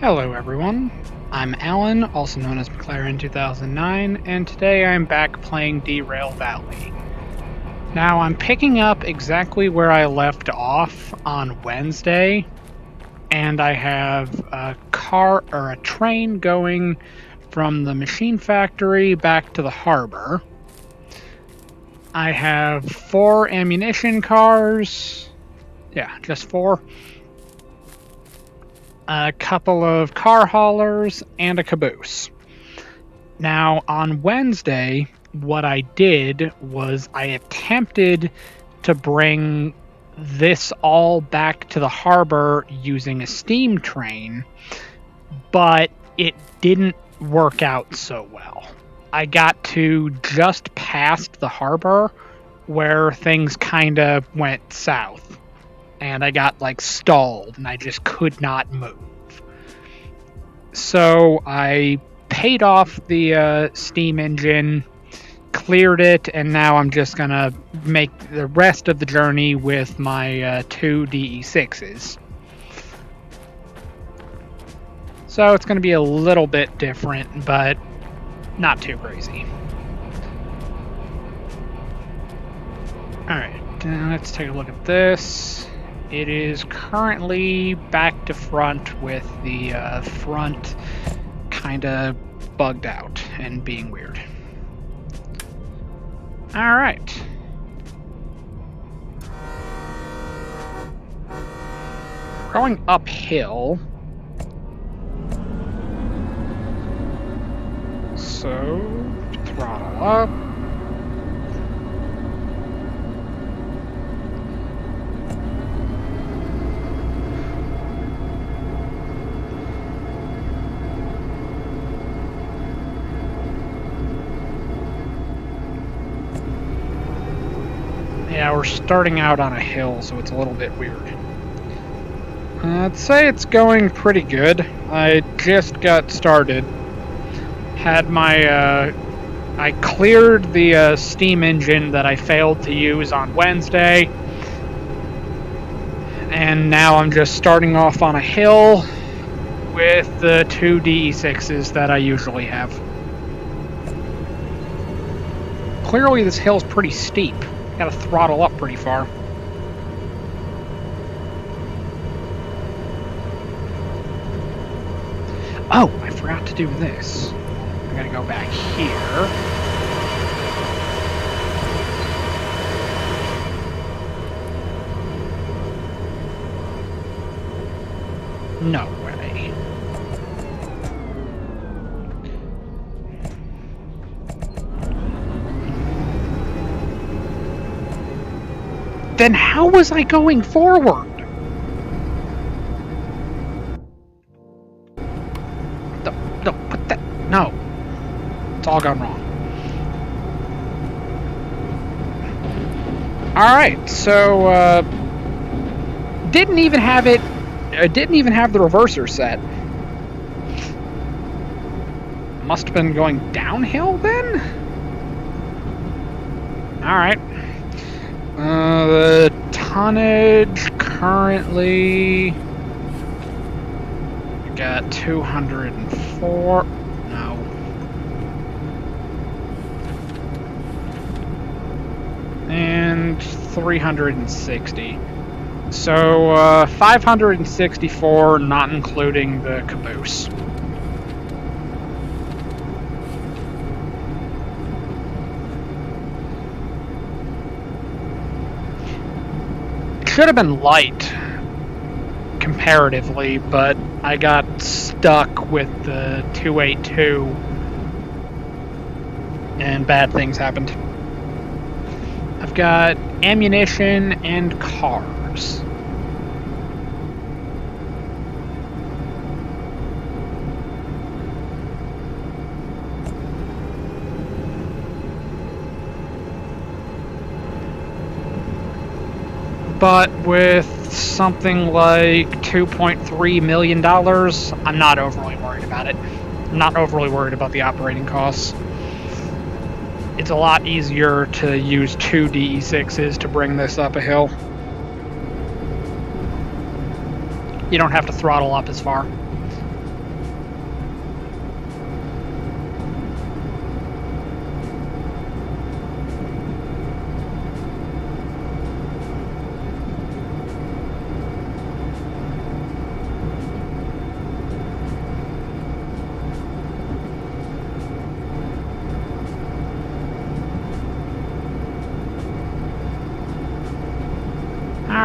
Hello everyone, I'm Alan, also known as McLaren 2009, and today I'm back playing Derail Valley. Now I'm picking up exactly where I left off on Wednesday, and I have a train going from the machine factory back to the harbor. I have 4 ammunition cars, just 4. A couple of car haulers, and a caboose. Now, on Wednesday, what I did was I attempted to bring this all back to the harbor using a steam train, but it didn't work out so well. I got to just past the harbor where things kind of went south, and I got stalled and I just could not move. So I paid off the steam engine, cleared it, and now I'm just gonna make the rest of the journey with my 2 DE6s. So it's gonna be a little bit different, but not too crazy. Alright, let's take a look at this. It is currently back to front with the front kind of bugged out and being weird. Alright. Going uphill. So, throttle up. Yeah, we're starting out on a hill, so it's a little bit weird. I'd say it's going pretty good. I just got started. Had my, I cleared the steam engine that I failed to use on Wednesday. And now I'm just starting off on a hill with the 2 DE6s that I usually have. Clearly this hill's pretty steep. Gotta throttle up pretty far. Oh, I forgot to do this. I'm gonna go back here. No way. Then how was I going forward? No, put that. No. It's all gone wrong. Alright, so, didn't even have the reverser set. Must have been going downhill then? Alright. The tonnage currently got 204. No. And 360. So 564, not including the caboose. Should have been light comparatively, but I got stuck with the 282 and bad things happened. I've got ammunition and cars. But with something like $2.3 million, I'm not overly worried about it. I'm not overly worried about the operating costs. It's a lot easier to use 2 DE6s to bring this up a hill. You don't have to throttle up as far.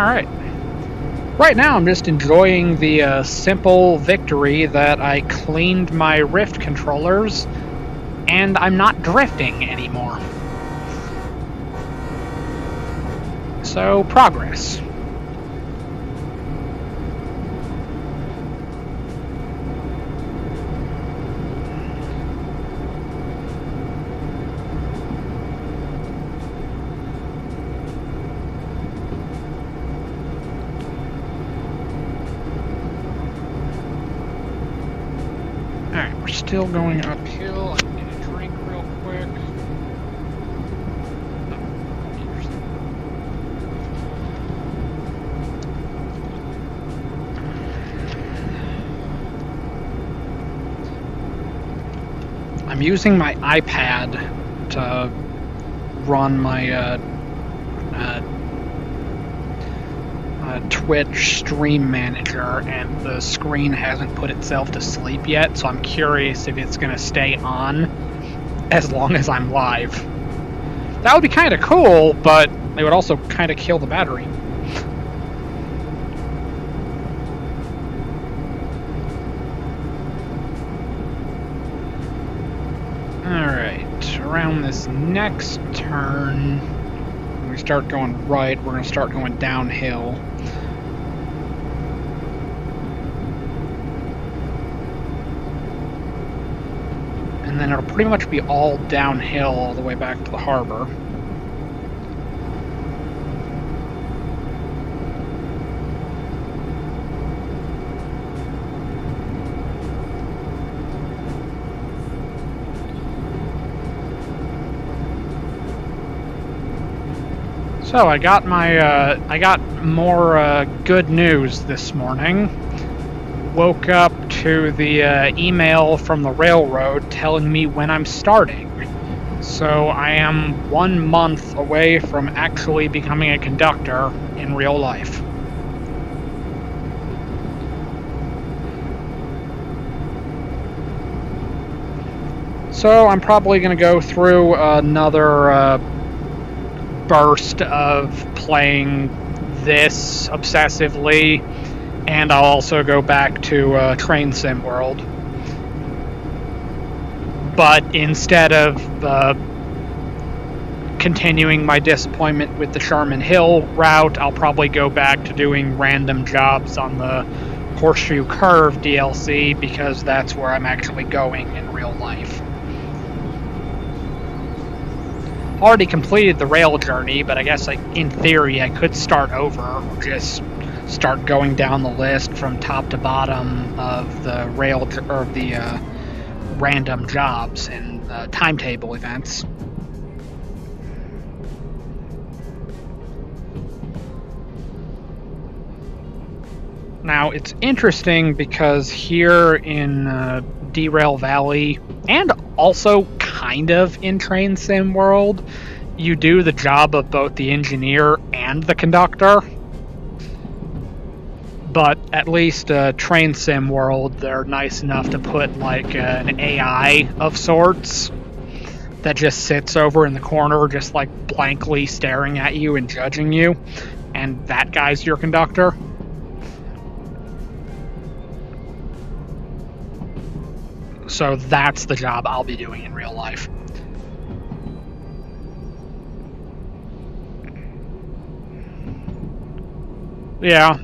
Alright. Right now I'm just enjoying the simple victory that I cleaned my Rift controllers and I'm not drifting anymore. So, progress. Alright, we're still going uphill. I'm gonna drink real quick. I'm using my iPad to run my Twitch stream manager, and the screen hasn't put itself to sleep yet, so I'm curious if it's going to stay on as long as I'm live. That would be kind of cool, but it would also kind of kill the battery. Alright, around this next turn, when we start going right, we're going to start going downhill. And then it'll pretty much be all downhill all the way back to the harbor. So I got more good news this morning. Woke up to the email from the railroad telling me when I'm starting. So I am 1 month away from actually becoming a conductor in real life. So I'm probably going to go through another burst of playing this obsessively, and I'll also go back to Train Sim World. But instead of continuing my disappointment with the Sharman Hill route, I'll probably go back to doing random jobs on the Horseshoe Curve DLC, because that's where I'm actually going in real life. Already completed the rail journey, but I guess in theory I could start over, or just start going down the list from top to bottom of the rail, or the random jobs and timetable events. Now it's interesting because here in Derail Valley, and also kind of in Train Sim World, you do the job of both the engineer and the conductor. But at least Train Sim World, they're nice enough to put like an AI of sorts that just sits over in the corner, just like blankly staring at you and judging you, and that guy's your conductor. So that's the job I'll be doing in real life. Yeah.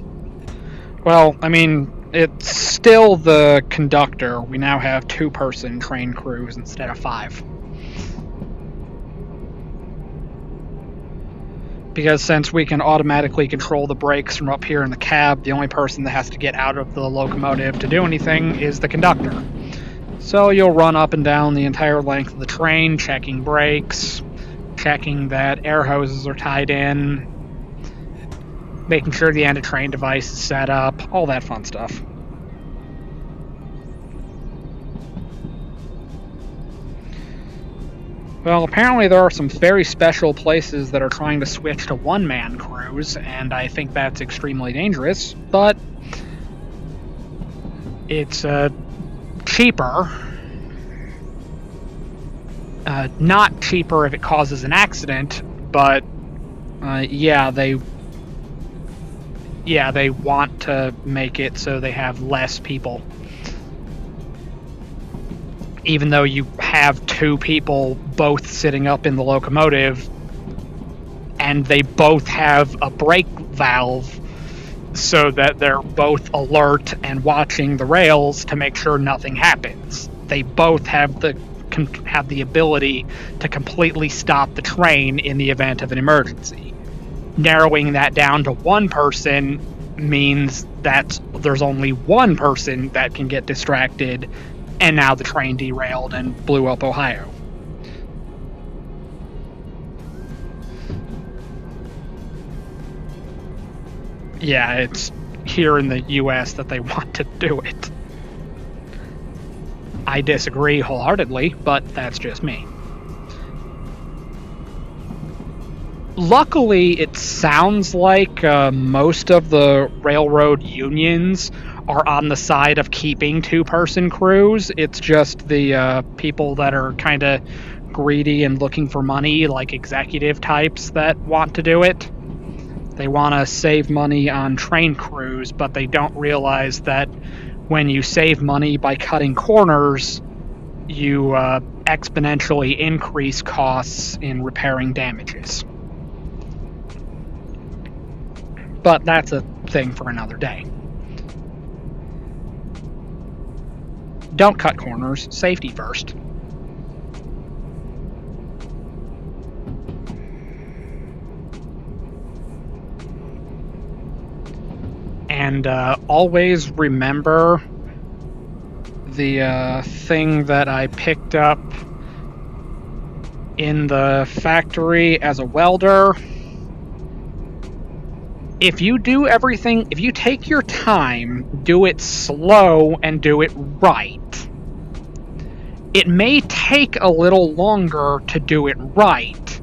Well, I mean, it's still the conductor. We now have 2-person train crews instead of 5. Because since we can automatically control the brakes from up here in the cab, the only person that has to get out of the locomotive to do anything is the conductor. So you'll run up and down the entire length of the train, checking brakes, checking that air hoses are tied in, making sure the end-of-train device is set up, all that fun stuff. Well, apparently there are some very special places that are trying to switch to one-man crews, and I think that's extremely dangerous, but it's cheaper. Not cheaper if it causes an accident, but yeah, they Yeah, they want to make it so they have less people. Even though you have two people both sitting up in the locomotive, and they both have a brake valve so that they're both alert and watching the rails to make sure nothing happens. They both have the ability to completely stop the train in the event of an emergency. Narrowing that down to one person means that there's only one person that can get distracted, and now the train derailed and blew up Ohio. Yeah, it's here in the US that they want to do it. I disagree wholeheartedly, but that's just me. Luckily, it sounds like most of the railroad unions are on the side of keeping two-person crews. It's just the people that are kind of greedy and looking for money, like executive types, that want to do it. They want to save money on train crews, but they don't realize that when you save money by cutting corners, you exponentially increase costs in repairing damages. But that's a thing for another day. Don't cut corners, safety first. And always remember the thing that I picked up in the factory as a welder. If you do everything, if you take your time, do it slow and do it right. It may take a little longer to do it right,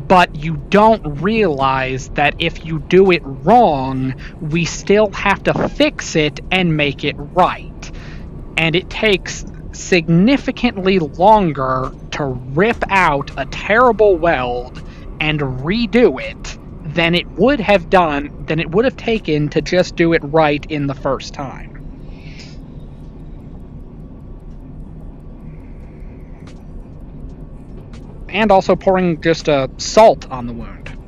but you don't realize that if you do it wrong, we still have to fix it and make it right. And it takes significantly longer to rip out a terrible weld and redo it than it would have taken to just do it right in the first time. And also pouring just salt on the wound.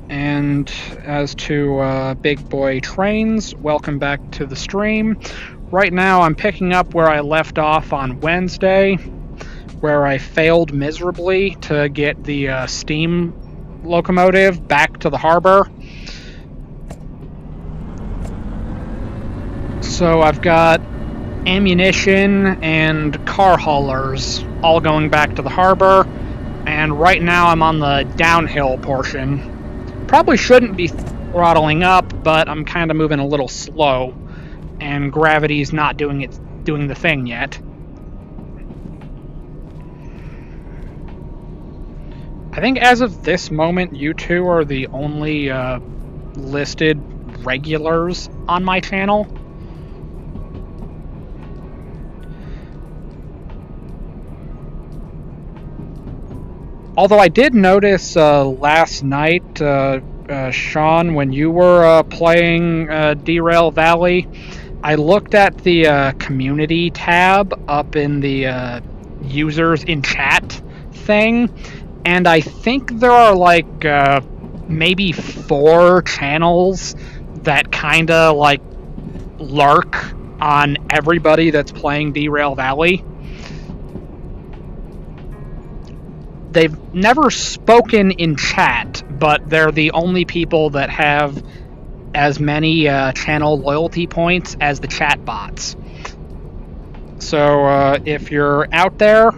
And as to Big Boy Trains, welcome back to the stream. Right now I'm picking up where I left off on Wednesday, where I failed miserably to get the steam locomotive back to the harbor. So I've got ammunition and car haulers all going back to the harbor, and right now I'm on the downhill portion. Probably shouldn't be throttling up, but I'm kind of moving a little slow, and gravity's not doing the thing yet. I think as of this moment, you two are the only listed regulars on my channel. Although I did notice last night, Sean, when you were playing Derail Valley, I looked at the community tab up in the users in chat thing, and I think there are like maybe 4 channels that kind of like lurk on everybody that's playing Derail Valley. They've never spoken in chat, but they're the only people that have as many channel loyalty points as the chat bots. So if you're out there,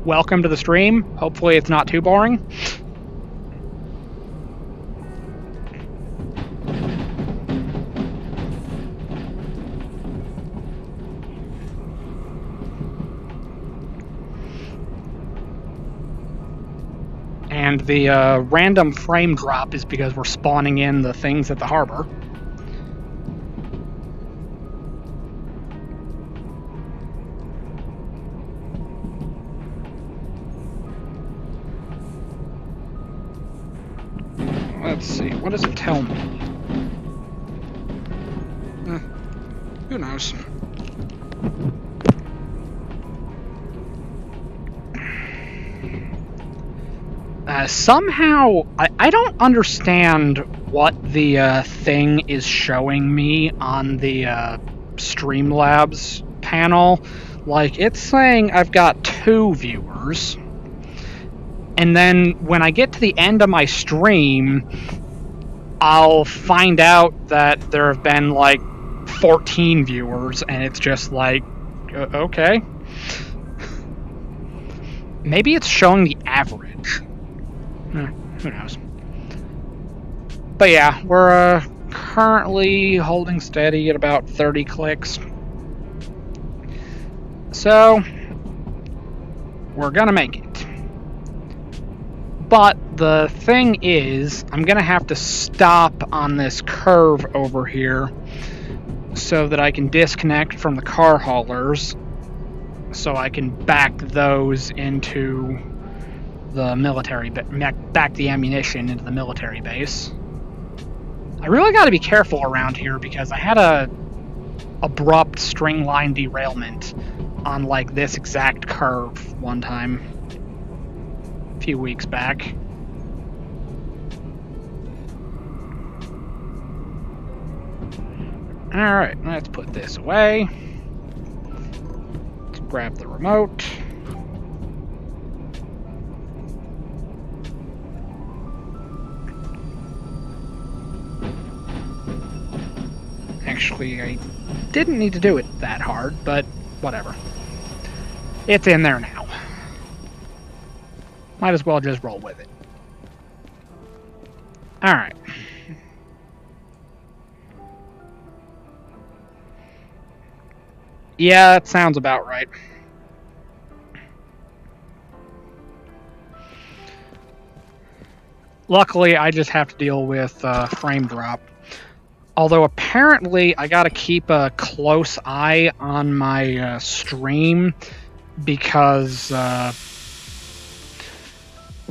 welcome to the stream. Hopefully it's not too boring. And the random frame drop is because we're spawning in the things at the harbor. Let's see, what does it tell me? Who knows? Somehow, I don't understand what the thing is showing me on the Streamlabs panel. Like, it's saying I've got 2 viewers, and then when I get to the end of my stream, I'll find out that there have been like 14 viewers, and it's just like, okay. Maybe it's showing the average. Who knows? But yeah, we're currently holding steady at about 30 clicks. So, we're gonna make it. But the thing is, I'm gonna have to stop on this curve over here so that I can disconnect from the car haulers so I can back those into the military, back the ammunition into the military base. I really got to be careful around here because I had a abrupt string line derailment on like this exact curve one time a few weeks back. Alright, let's put this away. Let's grab the remote. Actually, I didn't need to do it that hard, but whatever. It's in there now. Might as well just roll with it. Alright. Yeah, that sounds about right. Luckily, I just have to deal with frame drop. Although apparently I gotta keep a close eye on my stream because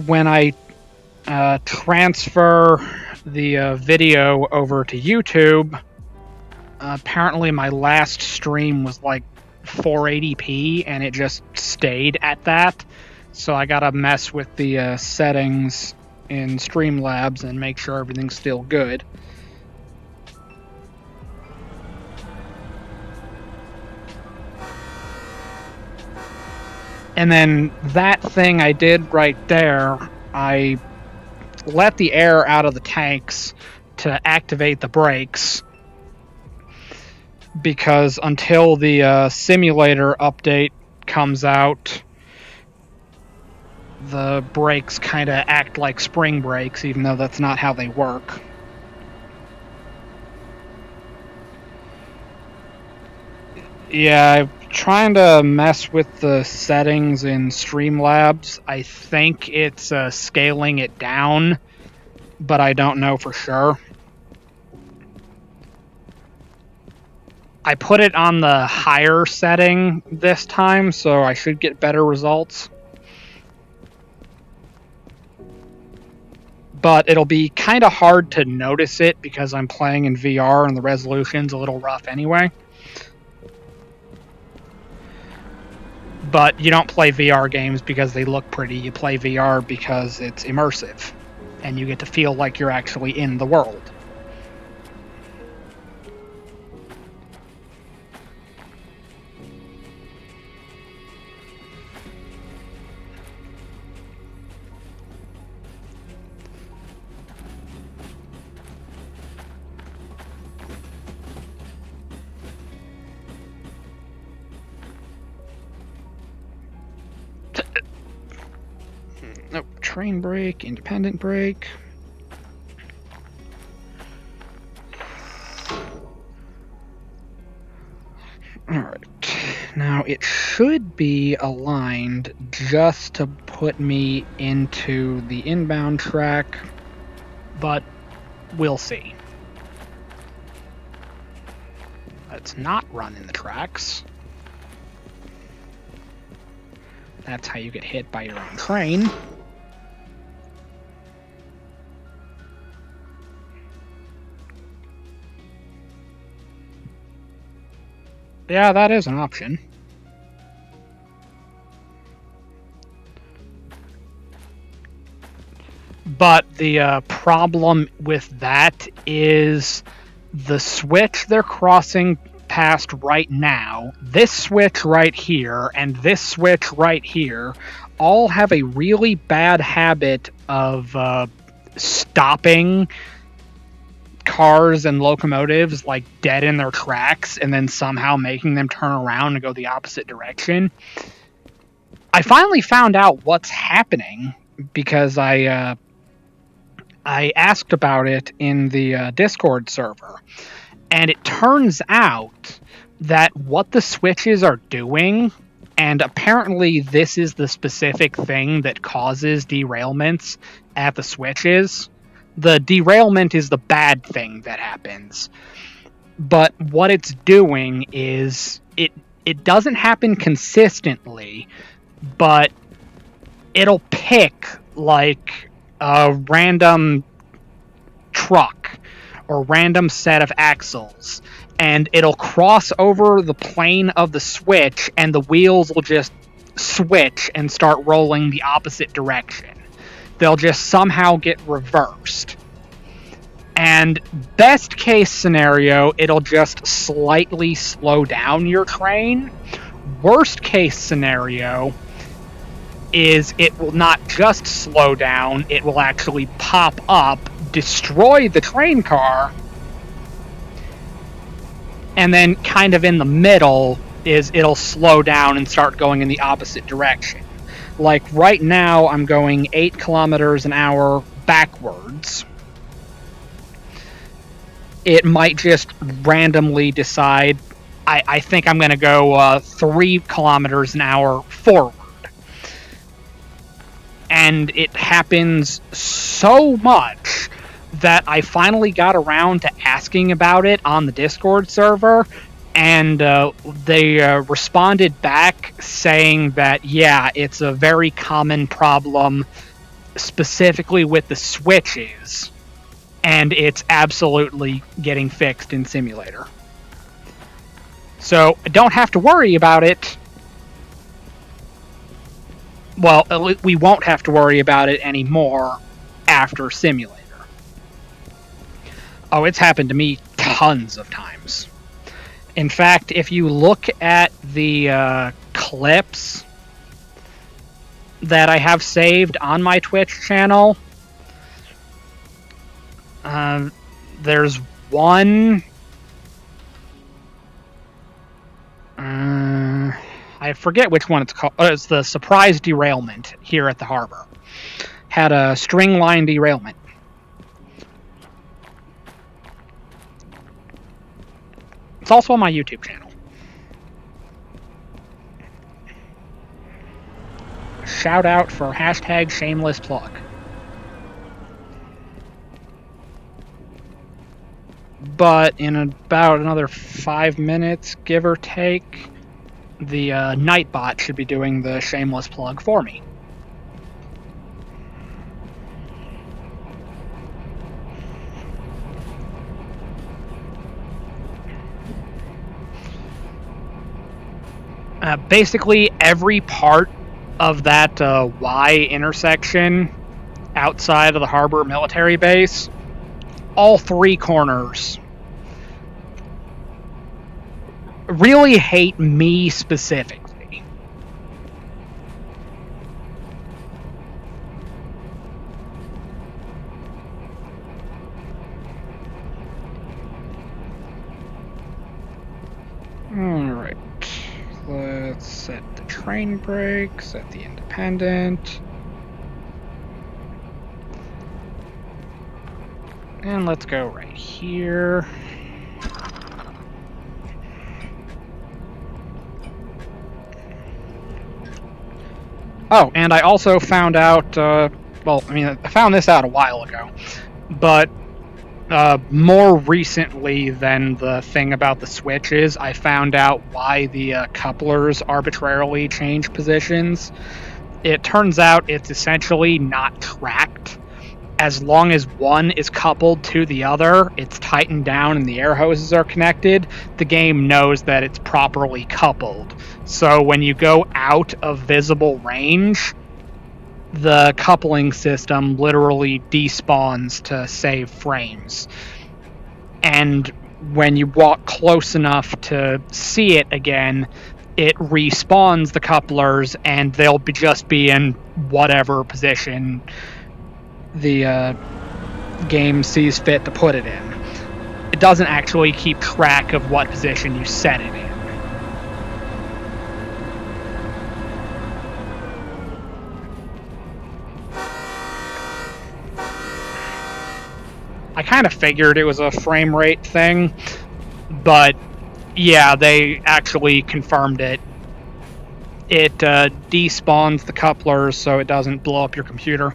when I transfer the video over to YouTube, apparently my last stream was like 480p and it just stayed at that. So I gotta mess with the settings in Streamlabs and make sure everything's still good. And then that thing I did right there, I let the air out of the tanks to activate the brakes because until the simulator update comes out, the brakes kind of act like spring brakes, even though that's not how they work. Yeah, I'm trying to mess with the settings in Streamlabs. I think it's scaling it down, but I don't know for sure. I put it on the higher setting this time, so I should get better results. But it'll be kind of hard to notice it because I'm playing in VR and the resolution's a little rough anyway. But you don't play VR games because they look pretty. You play VR because it's immersive, and you get to feel like you're actually in the world. Nope, train brake, independent brake. Alright, now it should be aligned just to put me into the inbound track, but we'll see. Let's not run in the tracks. That's how you get hit by your own train. Yeah, that is an option. But the problem with that is the switch they're crossing past right now, this switch right here, and this switch right here, all have a really bad habit of stopping cars and locomotives like dead in their tracks and then somehow making them turn around and go the opposite direction. I finally found out what's happening because I asked about it in the Discord server, and it turns out that what the switches are doing, and apparently this is the specific thing that causes derailments at the switches. The derailment is the bad thing that happens. But what it's doing is it doesn't happen consistently, but it'll pick like a random truck or random set of axles, and it'll cross over the plane of the switch, and the wheels will just switch and start rolling the opposite direction. They'll just somehow get reversed. And best case scenario, it'll just slightly slow down your train. Worst case scenario is it will not just slow down, it will actually pop up, destroy the train car, and then kind of in the middle is it'll slow down and start going in the opposite direction. Like right now, I'm going 8 kilometers an hour backwards. It might just randomly decide, I think I'm going to go 3 kilometers an hour forward. And it happens so much that I finally got around to asking about it on the Discord server, and they responded back saying that, yeah, it's a very common problem, specifically with the switches, and it's absolutely getting fixed in Simulator. So I don't have to worry about it. Well, we won't have to worry about it anymore after Simulator. Oh, it's happened to me tons of times. In fact, if you look at the clips that I have saved on my Twitch channel, there's one... I forget which one it's called. It's the surprise derailment here at the harbor. Had a string line derailment. It's also on my YouTube channel. Shout out for hashtag shameless plug. But in about another 5 minutes, give or take, the Nightbot should be doing the shameless plug for me. Basically, every part of that Y intersection outside of the harbor military base, all 3 corners, really hate me specifically. Alright. Let's set the train brake, set the independent. And let's go right here. Oh, and I also found out, well, I mean, I found this out a while ago, but more recently than the thing about the switches, I found out why the couplers arbitrarily change positions. It turns out it's essentially not tracked as long as one is coupled to the other, it's tightened down and the air hoses are connected, the game knows that it's properly coupled. So when you go out of visible range, the coupling system literally despawns to save frames. And when you walk close enough to see it again, it respawns the couplers and they'll just be in whatever position the game sees fit to put it in. It doesn't actually keep track of what position you set it in. I kind of figured it was a frame rate thing, but yeah, they actually confirmed it. It despawns the couplers so it doesn't blow up your computer.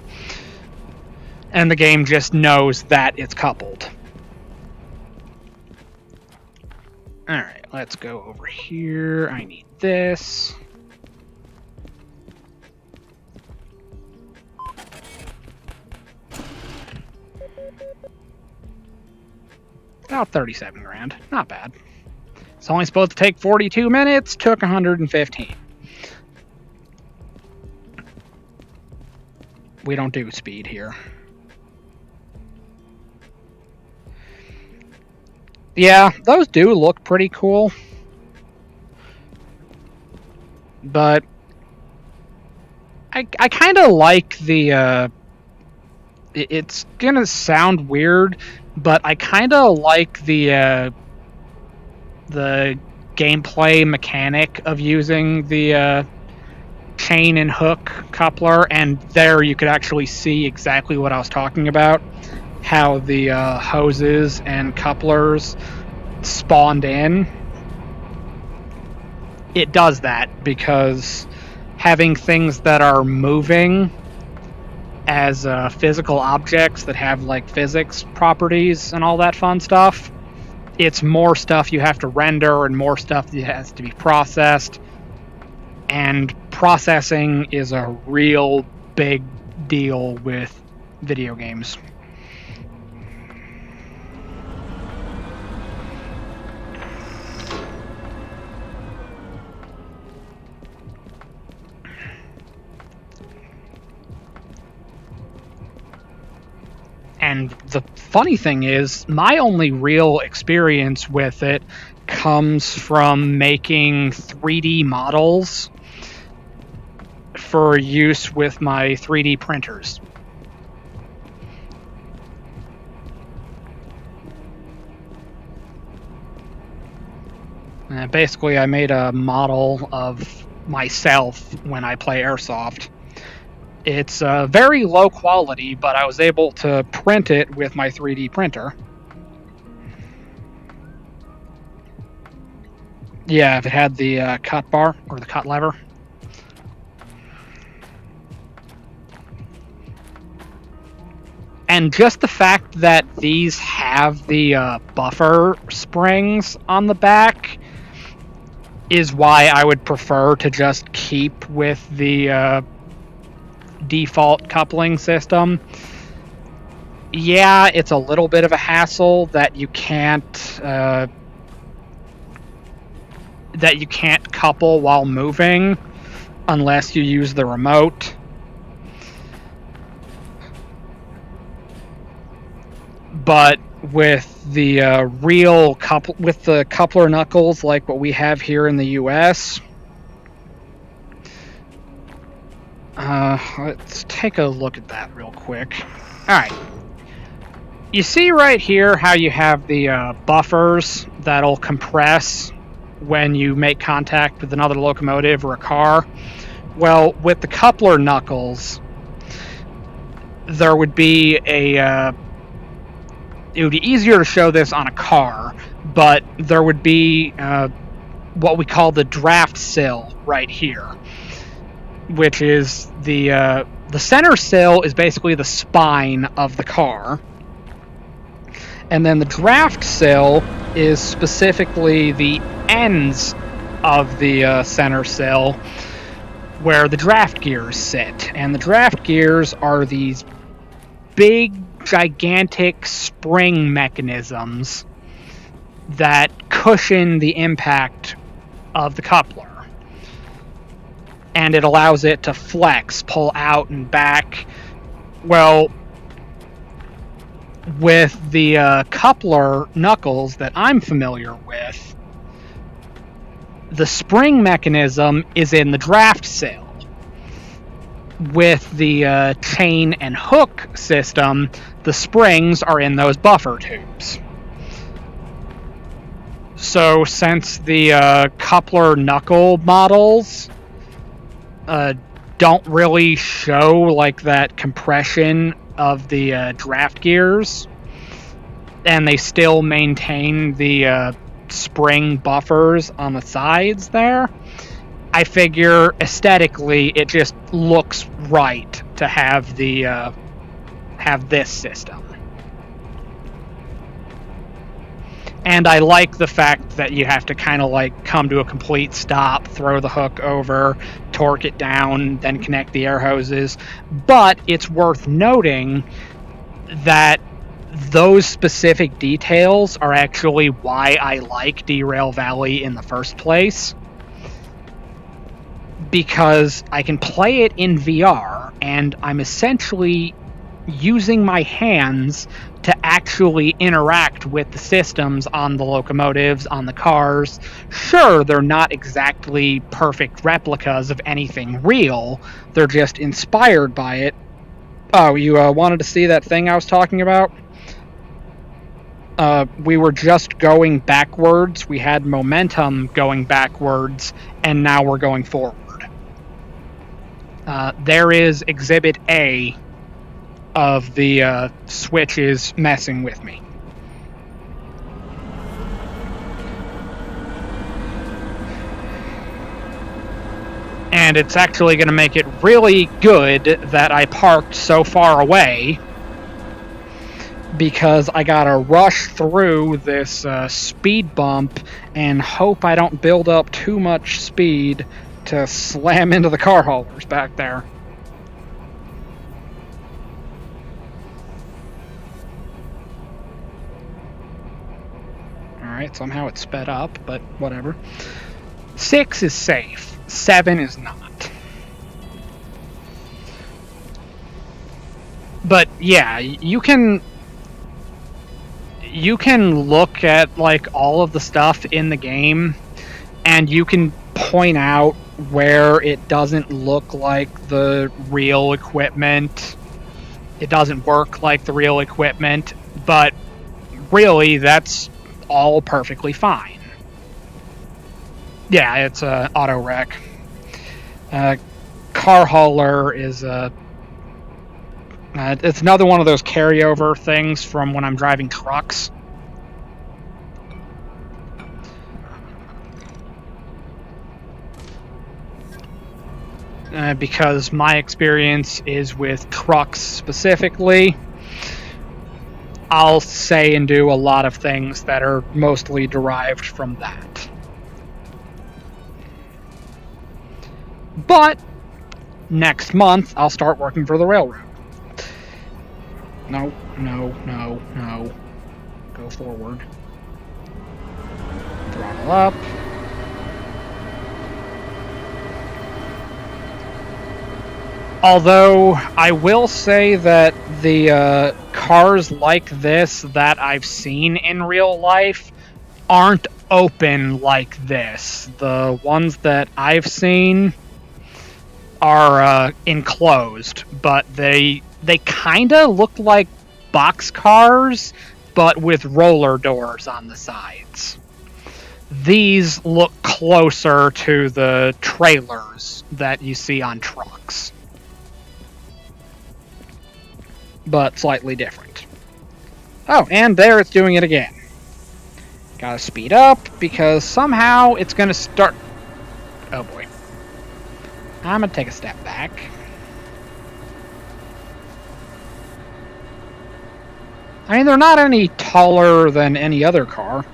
And the game just knows that it's coupled. Alright, let's go over here. I need this. About 37 grand. Not bad. It's only supposed to take 42 minutes. Took 115. We don't do speed here. Yeah, those do look pretty cool. But I kind of like the... it's gonna sound weird, but I kind of like the gameplay mechanic of using the chain and hook coupler, and there you could actually see exactly what I was talking about, how the hoses and couplers spawned in. It does that because having things that are moving as physical objects that have like physics properties and all that fun stuff, it's more stuff you have to render and more stuff that has to be processed, and processing is a real big deal with video games. And the funny thing is, my only real experience with it comes from making 3D models for use with my 3D printers. Basically, I made a model of myself when I play Airsoft. It's very low quality, but I was able to print it with my 3D printer. Yeah, if it had the cut bar or the cut lever. And just the fact that these have the buffer springs on the back is why I would prefer to just keep with the default coupling system. Yeah, it's a little bit of a hassle that you can't couple while moving unless you use the remote. But with the with the coupler knuckles like what we have here in the US, let's take a look at that real quick. Alright. You see right here how you have the buffers that'll compress when you make contact with another locomotive or a car? Well, with the coupler knuckles, there would be it would be easier to show this on a car, but there would be what we call the draft sill right here, which is the center sill is basically the spine of the car, and then the draft sill is specifically the ends of the center sill where the draft gears sit. And the draft gears are these big, gigantic spring mechanisms that cushion the impact of the coupler. And it allows it to flex, pull out and back. Well, with the coupler knuckles that I'm familiar with, the spring mechanism is in the draft cell. With the chain and hook system, the springs are in those buffer tubes. So since the coupler knuckle models don't really show like that compression of the draft gears, and they still maintain the spring buffers on the sides there, I figure aesthetically it just looks right to have have this system. And I like the fact that you have to kind of like come to a complete stop, throw the hook over, torque it down, then connect the air hoses. But it's worth noting that those specific details are actually why I like Derail Valley in the first place. Because I can play it in VR, and I'm essentially using my hands to actually interact with the systems on the locomotives, on the cars. Sure, they're not exactly perfect replicas of anything real, they're just inspired by it. Oh, you wanted to see that thing I was talking about? We were just going backwards, we had momentum going backwards, and now we're going forward. There is Exhibit A of the switches messing with me. And it's actually going to make it really good that I parked so far away, because I gotta rush through this speed bump and hope I don't build up too much speed to slam into the car haulers back there. Alright, somehow it sped up, but whatever. 6 is safe, 7 is not. But yeah, you can look at like all of the stuff in the game, and you can point out where it doesn't look like the real equipment. It doesn't work like the real equipment, but really that's all perfectly fine. Yeah, it's a auto wreck. Car hauler is it's another one of those carryover things from when I'm driving trucks. Because my experience is with trucks specifically, I'll say and do a lot of things that are mostly derived from that. But next month, I'll start working for the railroad. No. Go forward. Throttle up. Although, I will say that the cars like this that I've seen in real life aren't open like this. The ones that I've seen are enclosed, but they kind of look like box cars, but with roller doors on the sides. These look closer to the trailers that you see on trucks, but slightly different. Oh, and there it's doing it again. Gotta speed up, because somehow it's gonna start... Oh boy. I'm gonna take a step back. I mean, they're not any taller than any other car.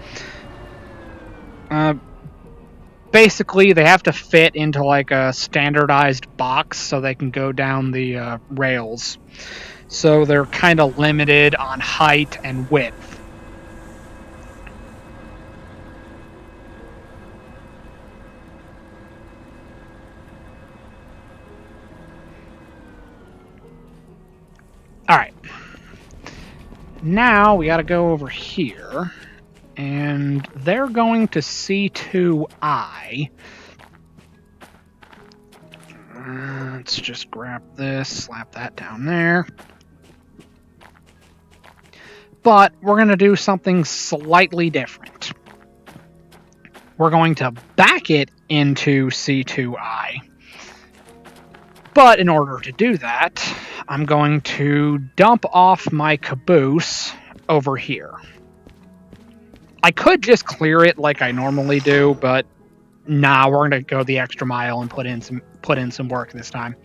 Basically, they have to fit into like a standardized box so they can go down the rails. so they're kind of limited on height and width. All right. Now we got to go over here, and they're going to C2I. Let's just grab this, slap that down there. But we're going to do something slightly different. We're going to back it into C2I. But in order to do that, I'm going to dump off my caboose over here. I could just clear it like I normally do, but nah, we're going to go the extra mile and put in some work this time.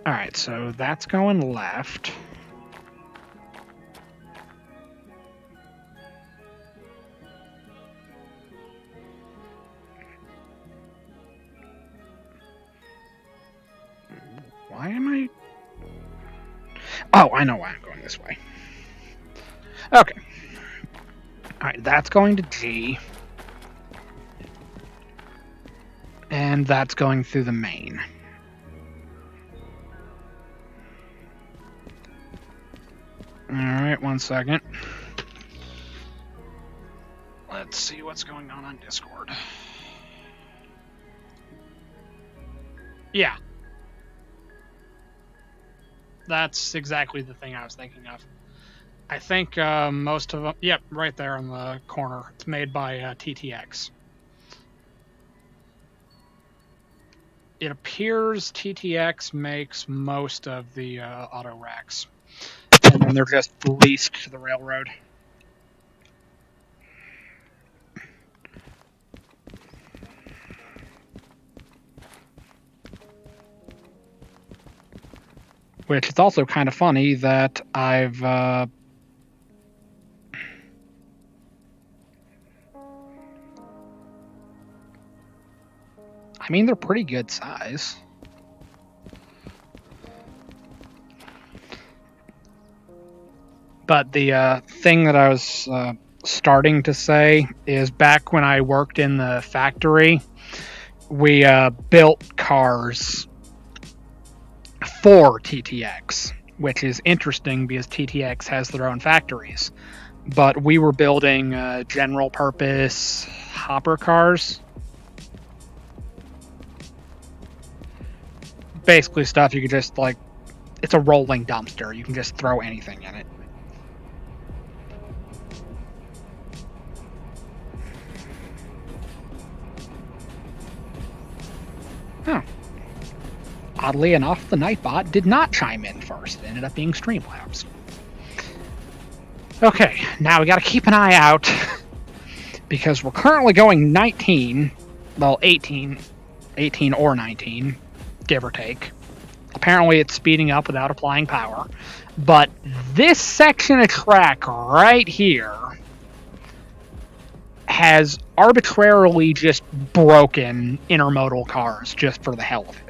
All right, so that's going left. Why am I... Oh, I know why I'm going this way. Okay. Alright, that's going to G. And that's going through the main. Alright, 1 second. Let's see what's going on Discord. Yeah. That's exactly the thing I was thinking of. I think most of them... Yep, right there in the corner. It's made by TTX. It appears TTX makes most of the auto racks. And then they're just leased to the railroad. Which is also kind of funny that I've... I mean, they're pretty good size. But the thing that I was starting to say is back when I worked in the factory, we built cars for TTX, which is interesting because TTX has their own factories. But we were building general purpose hopper cars. Basically stuff you could just, like, it's a rolling dumpster. You can just throw anything in it. Oh. Oddly enough, the Nightbot did not chime in first. It ended up being Streamlabs. Okay, now we gotta keep an eye out because we're currently going 19, well, 18 or 19, give or take. Apparently it's speeding up without applying power. But this section of track right here has arbitrarily just broken intermodal cars just for the hell of it.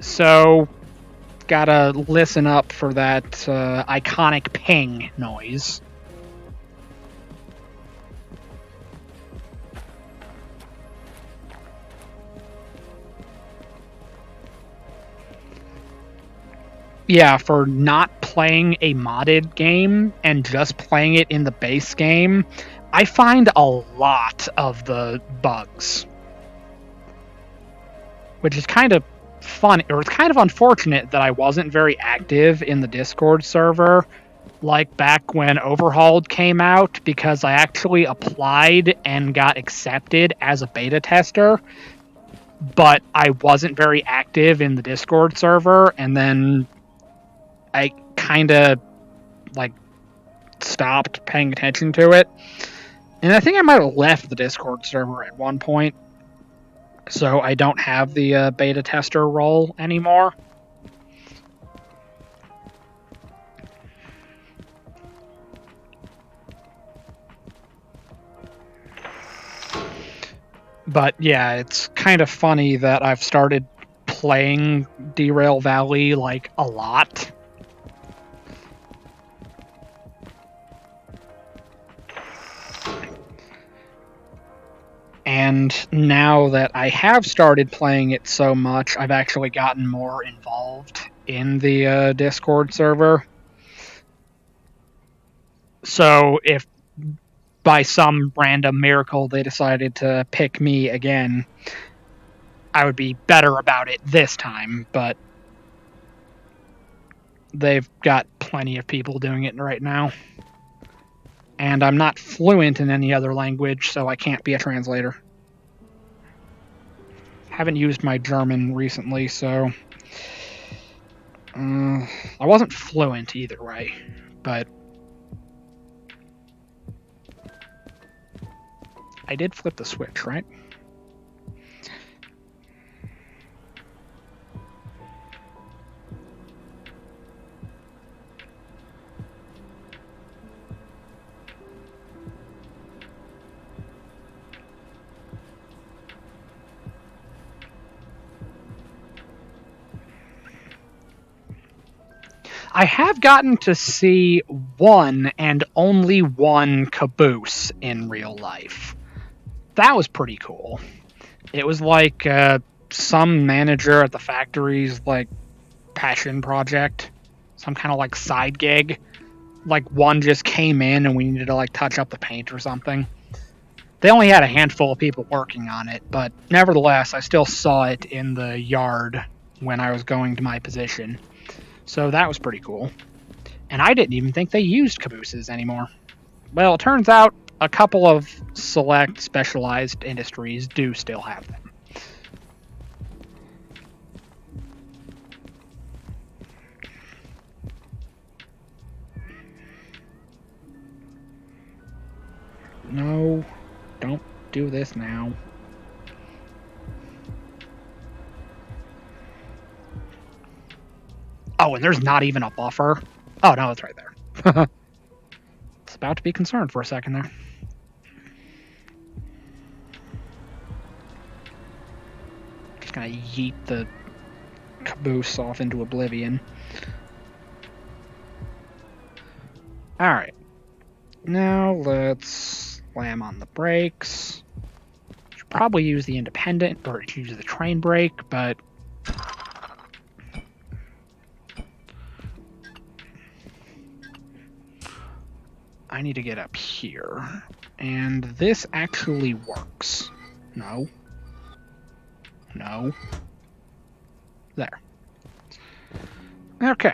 So, gotta listen up for that iconic ping noise. Yeah, for not playing a modded game and just playing it in the base game, I find a lot of the bugs. Which is kind of fun, or it's kind of unfortunate that I wasn't very active in the Discord server like back when Overhauled came out, because I actually applied and got accepted as a beta tester, but I wasn't very active in the Discord server, and then I kind of like stopped paying attention to it. And I think I might have left the Discord server at one point, so I don't have the beta tester role anymore. But yeah, it's kind of funny that I've started playing Derail Valley, like, a lot. And now that I have started playing it so much, I've actually gotten more involved in the Discord server. So if by some random miracle they decided to pick me again, I would be better about it this time, but they've got plenty of people doing it right now. And I'm not fluent in any other language, so I can't be a translator. Haven't used my German recently, so I wasn't fluent either way, but I did flip the switch, right? I have gotten to see one and only one caboose in real life. That was pretty cool. It was like some manager at the factory's like passion project, some kind of like side gig. Like one just came in and we needed to like touch up the paint or something. They only had a handful of people working on it, but nevertheless, I still saw it in the yard when I was going to my position. So that was pretty cool. And I didn't even think they used cabooses anymore. Well, it turns out a couple of select specialized industries do still have them. No, don't do this now. Oh, and there's not even a buffer. Oh, no, it's right there. It's about to be concerned for a second there. Just gonna yeet the caboose off into oblivion. Alright. Now let's slam on the brakes. Should probably use the independent, or use the train brake, but I need to get up here. And this actually works. No. No. There. Okay.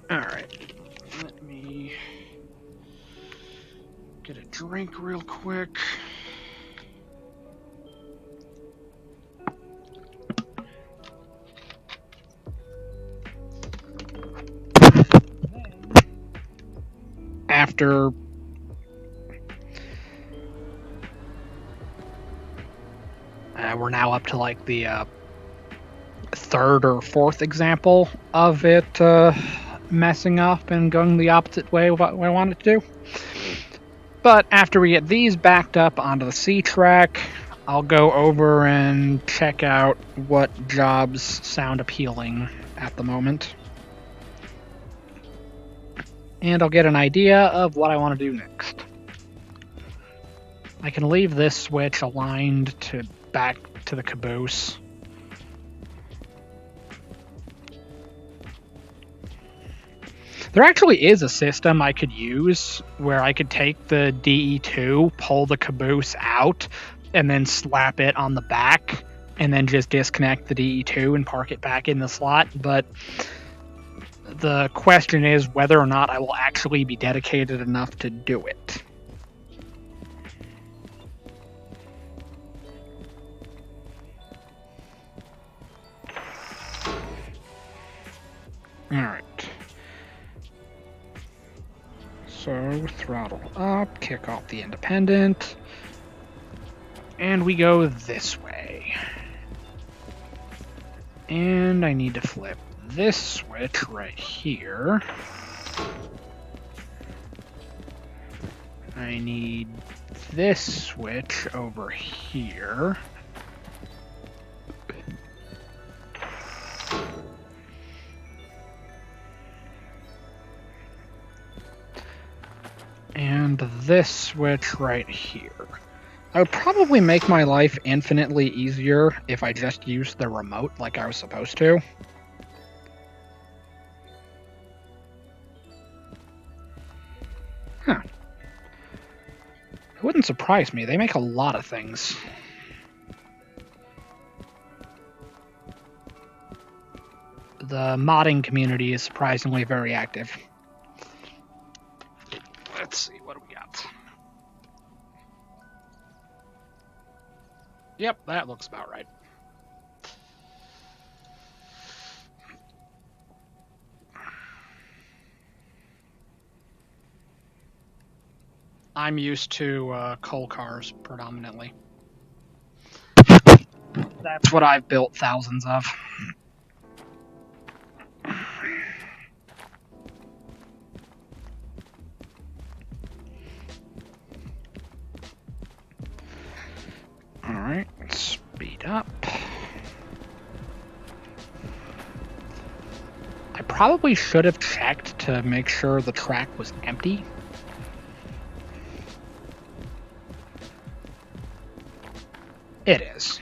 Alright. Let me get a drink real quick. After we're now up to like the third or fourth example of it messing up and going the opposite way of what I want it to do. But after we get these backed up onto the C track, I'll go over and check out what jobs sound appealing at the moment. And I'll get an idea of what I want to do next. I can leave this switch aligned to back to the caboose. There actually is a system I could use where I could take the DE2, pull the caboose out, and then slap it on the back, and then just disconnect the DE2 and park it back in the slot. But the question is whether or not I will actually be dedicated enough to do it. Alright. So throttle up, kick off the independent, and we go this way. And I need to flip this switch right here. I need this switch over here. And this switch right here. I would probably make my life infinitely easier if I just used the remote like I was supposed to. Huh. It wouldn't surprise me. They make a lot of things. The modding community is surprisingly very active. Let's see, what do we got? Yep, that looks about right. I'm used to coal cars predominantly. That's what I've built thousands of. Alright, speed up. I probably should have checked to make sure the track was empty. It is.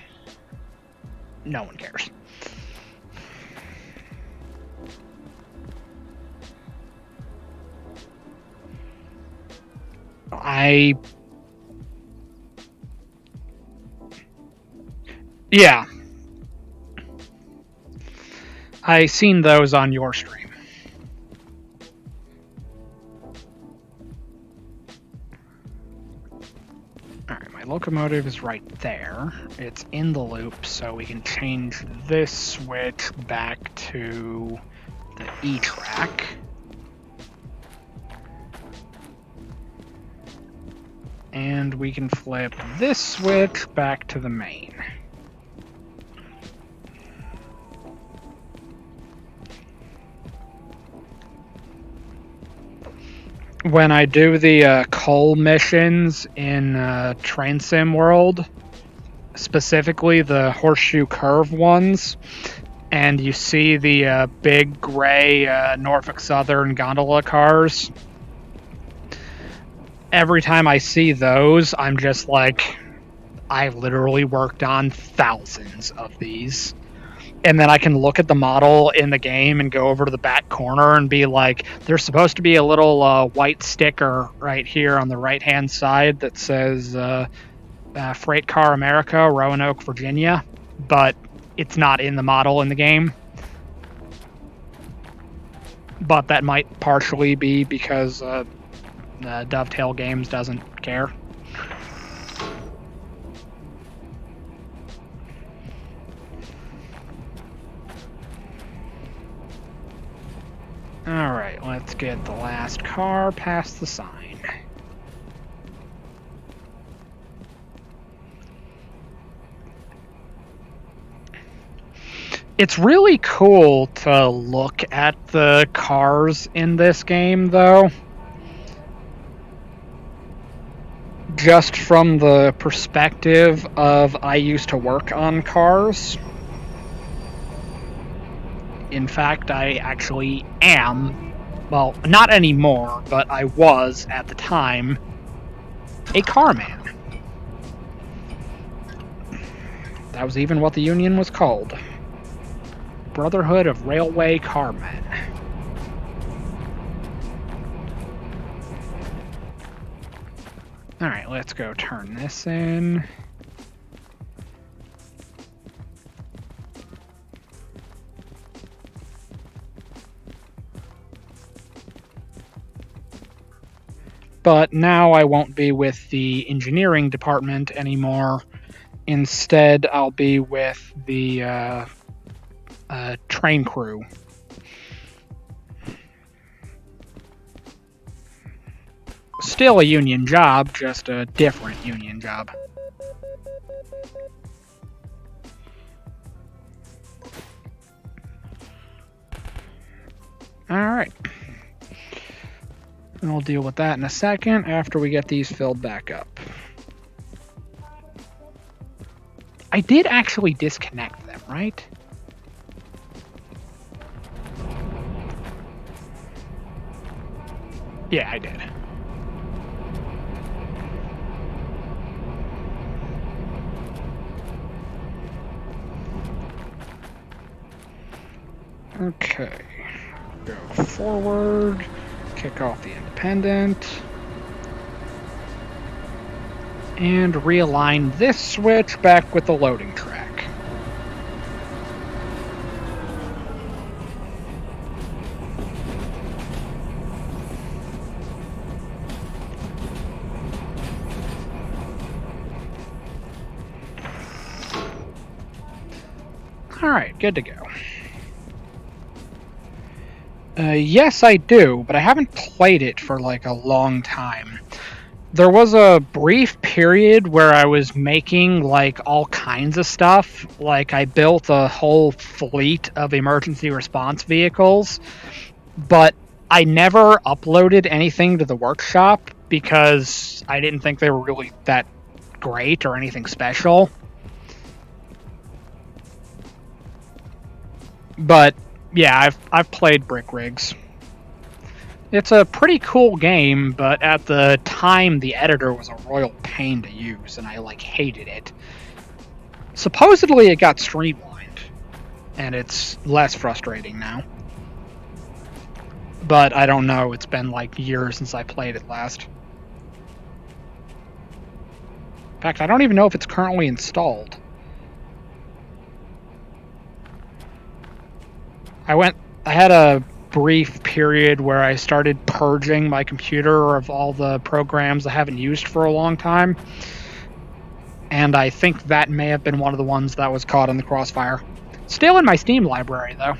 No one cares. Yeah. I seen those on your stream. Alright, my locomotive is right there. It's in the loop, so we can change this switch back to the E track. And we can flip this switch back to the main. When I do the coal missions in Train Sim World, specifically the Horseshoe Curve ones, and you see the big gray Norfolk Southern gondola cars, every time I see those, I'm just like, I literally worked on thousands of these. And then I can look at the model in the game and go over to the back corner and be like, there's supposed to be a little white sticker right here on the right-hand side that says Freight Car America, Roanoke, Virginia, but it's not in the model in the game. But that might partially be because Dovetail Games doesn't care. Alright, let's get the last car past the sign. It's really cool to look at the cars in this game, though. Just from the perspective of I used to work on cars. In fact, I actually am, well, not anymore, but I was at the time, a car man. That was even what the union was called. Brotherhood of Railway Carmen. Alright, let's go turn this in. But now I won't be with the engineering department anymore. Instead, I'll be with the train crew. still a union job, just a different union job. Alright. And we'll deal with that in a second after we get these filled back up. I did actually disconnect them, right? Yeah, I did. Okay. Go forward. Kick off the independent. And realign this switch back with the loading track. Alright, good to go. Yes, I do, but I haven't played it for like a long time. There was a brief period where I was making like all kinds of stuff. Like I built a whole fleet of emergency response vehicles, but I never uploaded anything to the workshop because I didn't think they were really that great or anything special. But yeah, I've played Brick Rigs. It's a pretty cool game, but at the time the editor was a royal pain to use, and I like hated it. Supposedly it got streamlined, and it's less frustrating now. But I don't know, it's been like years since I played it last. In fact, I don't even know if it's currently installed. I had a brief period where I started purging my computer of all the programs I haven't used for a long time. And I think that may have been one of the ones that was caught in the crossfire. Still in my Steam library, though.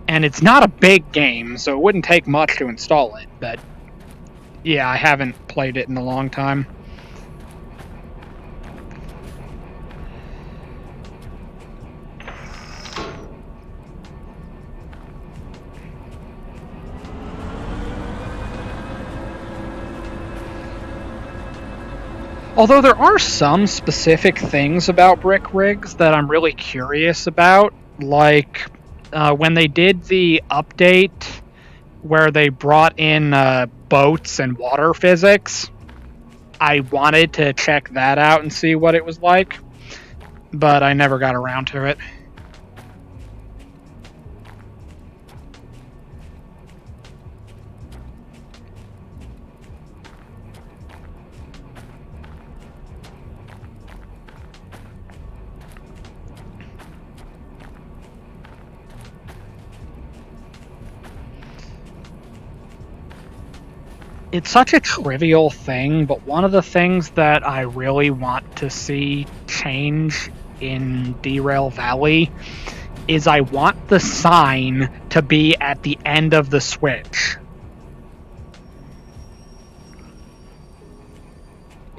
And it's not a big game, so it wouldn't take much to install it, but yeah, I haven't played it in a long time. Although there are some specific things about Brick Rigs that I'm really curious about, like when they did the update where they brought in boats and water physics, I wanted to check that out and see what it was like, but I never got around to it. It's such a trivial thing, but one of the things that I really want to see change in Derail Valley is I want the sign to be at the end of the switch.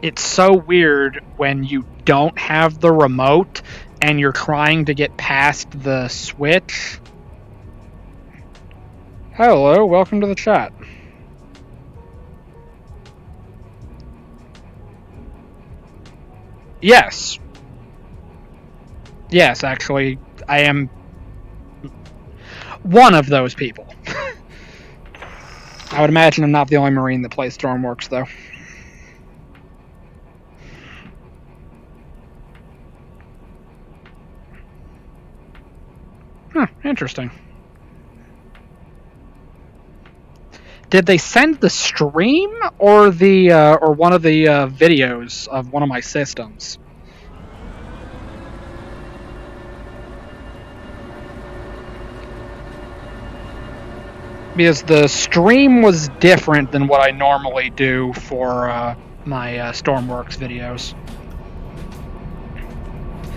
It's so weird when you don't have the remote and you're trying to get past the switch. Hello, welcome to the chat. Yes. Yes, actually, I am one of those people. I would imagine I'm not the only Marine that plays Stormworks, though. Huh, interesting. Did they send the stream or the or one of the videos of one of my systems? Because the stream was different than what I normally do for my Stormworks videos.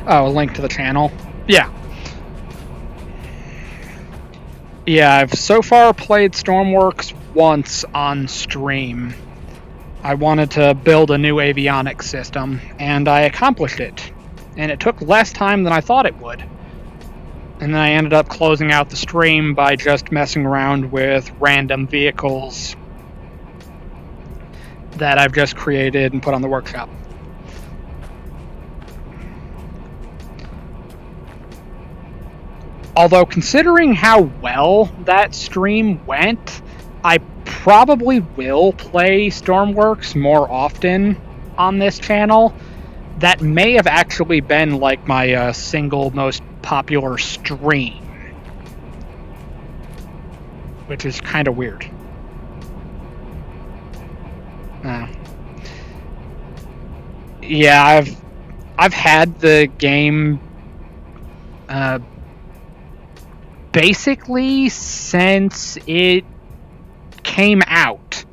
Oh, a link to the channel? Yeah. Yeah, I've so far played Stormworks once on stream. I wanted to build a new avionics system, and I accomplished it. And it took less time than I thought it would. And then I ended up closing out the stream by just messing around with random vehicles that I've just created and put on the workshop. Although, considering how well that stream went, I probably will play Stormworks more often on this channel. That may have actually been like my single most popular stream, which is kind of weird. Yeah, I've had the game basically since it came out.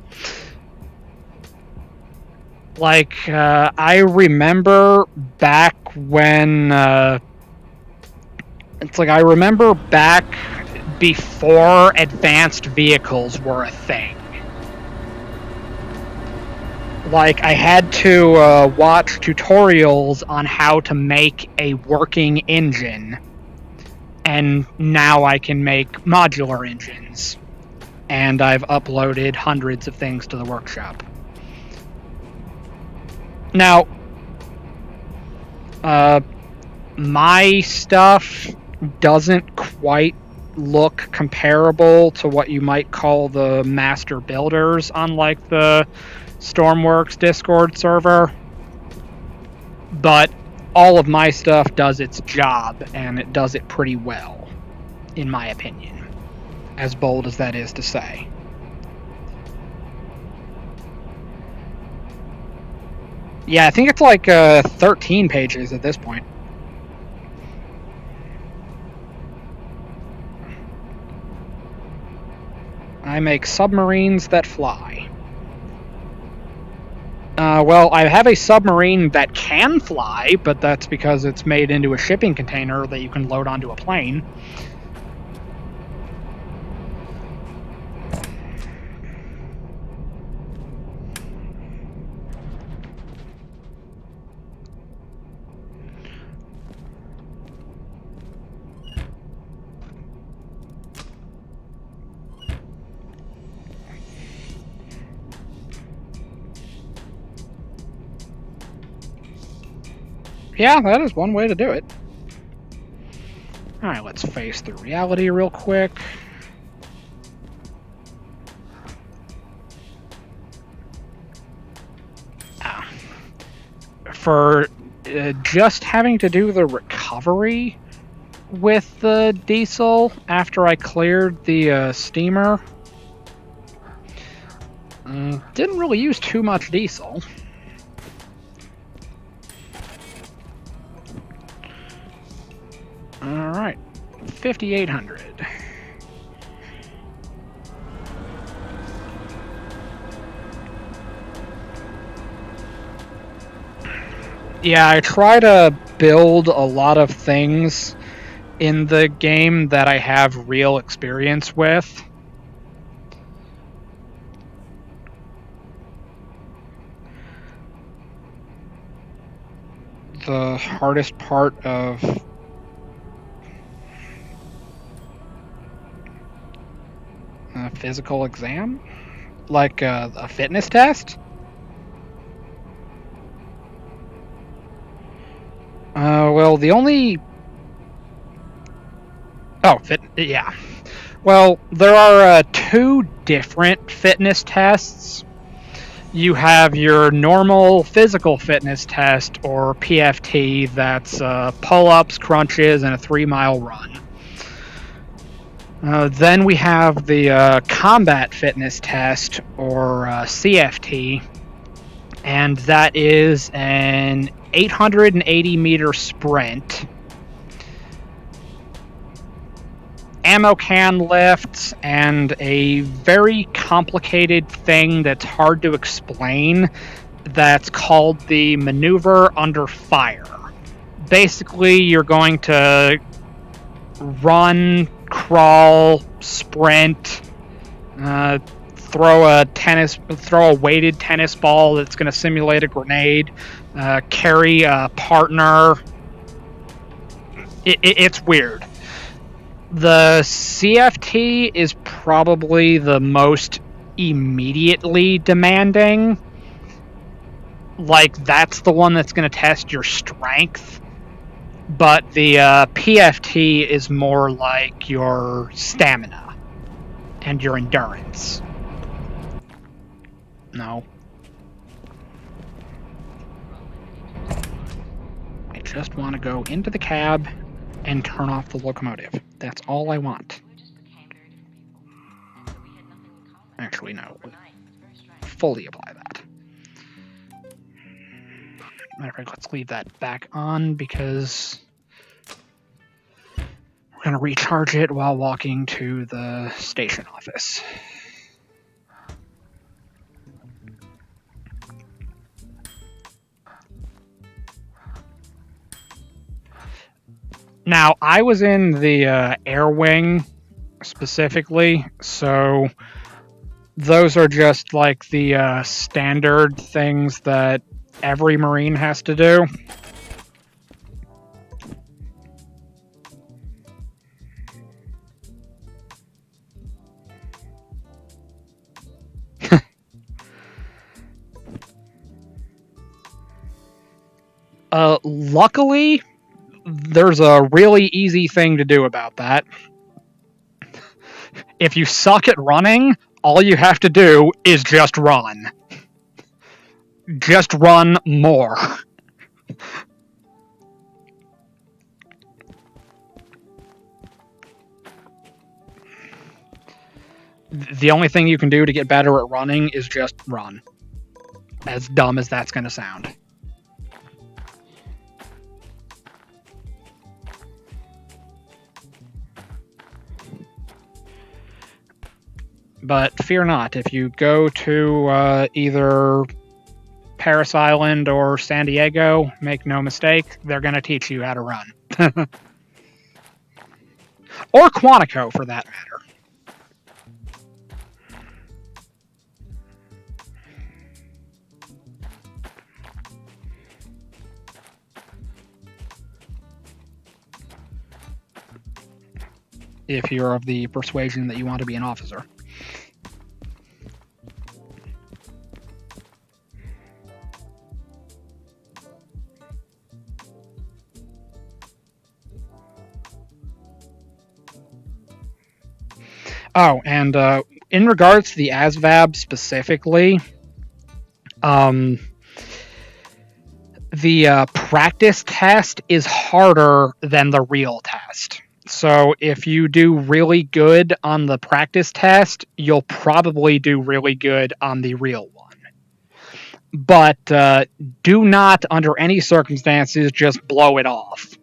Like, I remember back when it's like I remember back before advanced vehicles were a thing. Like, I had to watch tutorials on how to make a working engine, and now I can make modular engines. And I've uploaded hundreds of things to the workshop. Now, my stuff doesn't quite look comparable to what you might call the master builders on, like, the Stormworks Discord server, but all of my stuff does its job, and it does it pretty well, in my opinion, as bold as that is to say. Yeah, I think it's like 13 pages at this point. I make submarines that fly. Well, I have a submarine that can fly, but that's because it's made into a shipping container that you can load onto a plane. Yeah, that is one way to do it. Alright, let's face the reality real quick. For just having to do the recovery with the diesel after I cleared the steamer, didn't really use too much diesel. Alright, 5,800. Yeah, I try to build a lot of things in the game that I have real experience with. The hardest part of a physical exam? Like a fitness test? Well, the only... Oh, yeah. Well, there are two different fitness tests. You have your normal physical fitness test, or PFT, that's pull-ups, crunches, and a 3-mile run. Then we have the combat fitness test, or CFT, and that is an 880-meter sprint, ammo can lifts, and a very complicated thing that's hard to explain that's called the maneuver under fire. Basically, you're going to run, crawl, sprint, throw a weighted tennis ball that's going to simulate a grenade, carry a partner. It's weird. The CFT is probably the most immediately demanding. Like, that's the one that's going to test your strength. But the PFT is more like your stamina and your endurance. No. I just want to go into the cab and turn off the locomotive. That's all I want. Actually, no. Fully apply that. Matter of fact, let's leave that back on because we're going to recharge it while walking to the station office. Now, I was in the air wing specifically, so those are just like the standard things that every Marine has to do. Luckily, there's a really easy thing to do about that. If you suck at running, all you have to do is just run. Just run more. The only thing you can do to get better at running is just run. As dumb as that's going to sound. But fear not, if you go to either Paris Island or San Diego, make no mistake, they're going to teach you how to run. Or Quantico, for that matter. If you're of the persuasion that you want to be an officer. Oh, and in regards to the ASVAB specifically, the practice test is harder than the real test. So if you do really good on the practice test, you'll probably do really good on the real one. But do not, under any circumstances, just blow it off.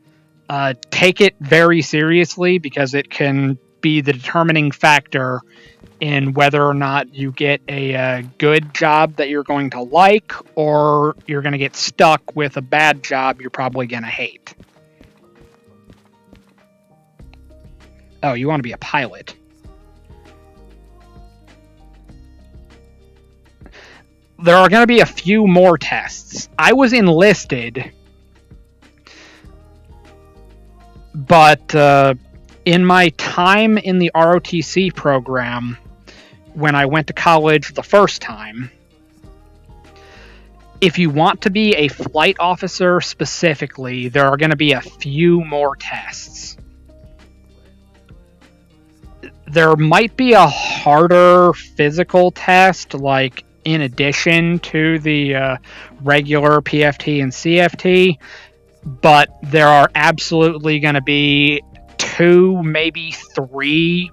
Take it very seriously because it can be the determining factor in whether or not you get a good job that you're going to like, or you're going to get stuck with a bad job you're probably going to hate. Oh, you want to be a pilot. There are going to be a few more tests. I was enlisted, but in my time in the ROTC program, when I went to college the first time, if you want to be a flight officer specifically, there are going to be a few more tests. There might be a harder physical test, like in addition to the regular PFT and CFT, but there are absolutely going to be 2, maybe 3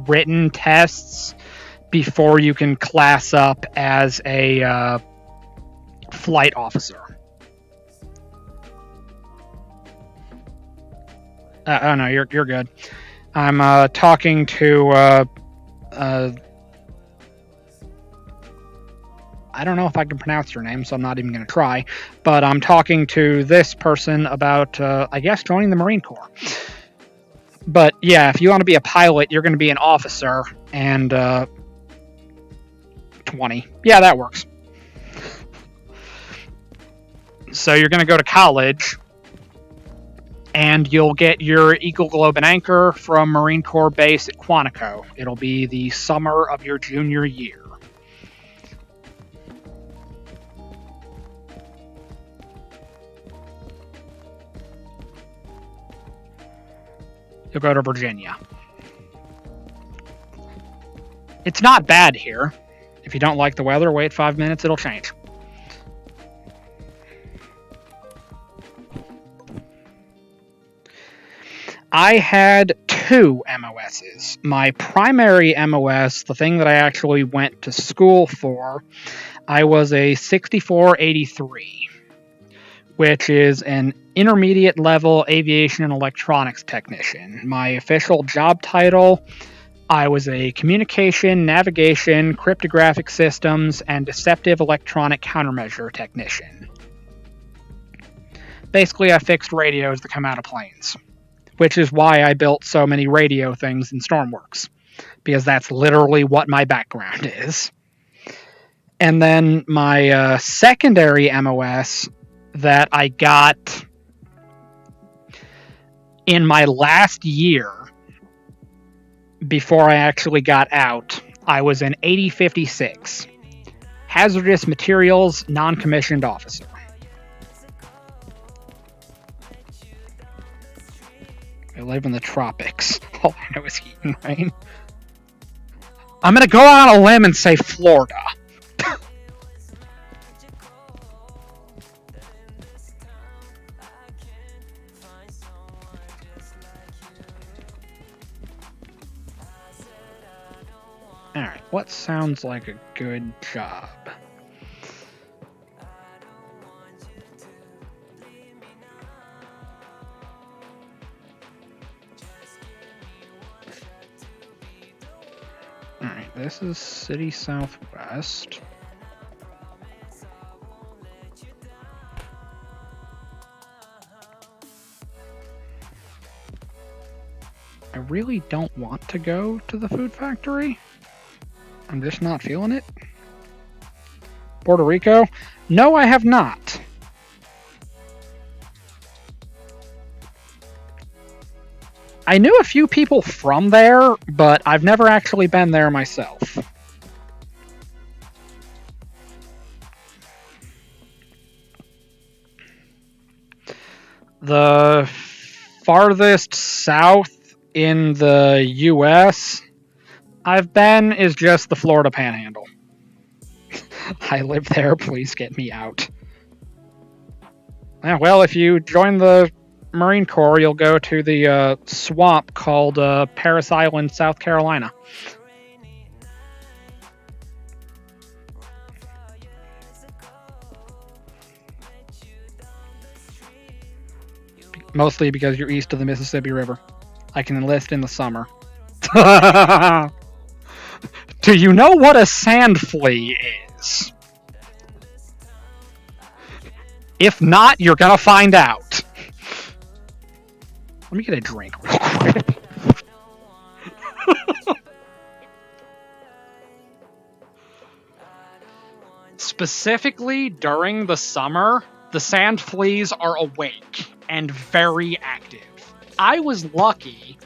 written tests before you can class up as a flight officer. Oh no, you're good. I'm talking to I don't know if I can pronounce your name, so I'm not even going to try. But I'm talking to this person about, I guess, joining the Marine Corps. But yeah, if you want to be a pilot, you're going to be an officer, and 20. Yeah, that works. So you're going to go to college, and you'll get your Eagle Globe and Anchor from Marine Corps Base at Quantico. It'll be the summer of your junior year. You'll go to Virginia. It's not bad here. If you don't like the weather, wait 5 minutes, it'll change. I had 2 MOSs. My primary MOS, the thing that I actually went to school for, I was a 6483, which is an intermediate level aviation and electronics technician. My official job title, I was a communication, navigation, cryptographic systems, and deceptive electronic countermeasure technician. Basically, I fixed radios that come out of planes, which is why I built so many radio things in Stormworks, because that's literally what my background is. And then my secondary MOS that I got in my last year before I actually got out, I was an 8056, hazardous materials non-commissioned officer. I live in the tropics. All I know is heat and rain. I'm going to go out on a limb and say Florida. Alright, what sounds like a good job? Alright, this is City Southwest. I really don't want to go to the food factory. I'm just not feeling it. Puerto Rico? No, I have not. I knew a few people from there, but I've never actually been there myself. The farthest south in the US I've been is just the Florida Panhandle. I live there, please get me out. Yeah, well, if you join the Marine Corps, you'll go to the swamp called Parris Island, South Carolina. Mostly because you're east of the Mississippi River. I can enlist in the summer. Do you know what a sand flea is? If not, you're gonna find out. Let me get a drink real quick. Specifically during the summer, the sand fleas are awake and very active. I was lucky,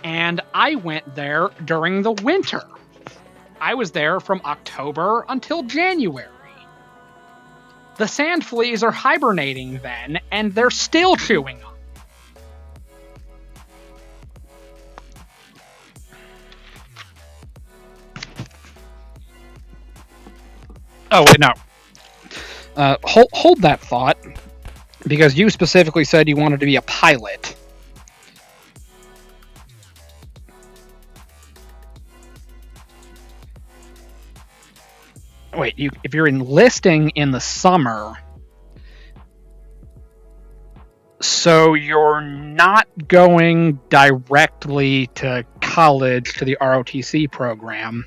and I went there during the winter. I was there from October until January. The sand fleas are hibernating then, and they're still chewing on. Oh, wait, no. Hold that thought, because you specifically said you wanted to be a pilot. Wait, if you're enlisting in the summer, so you're not going directly to college to the ROTC program.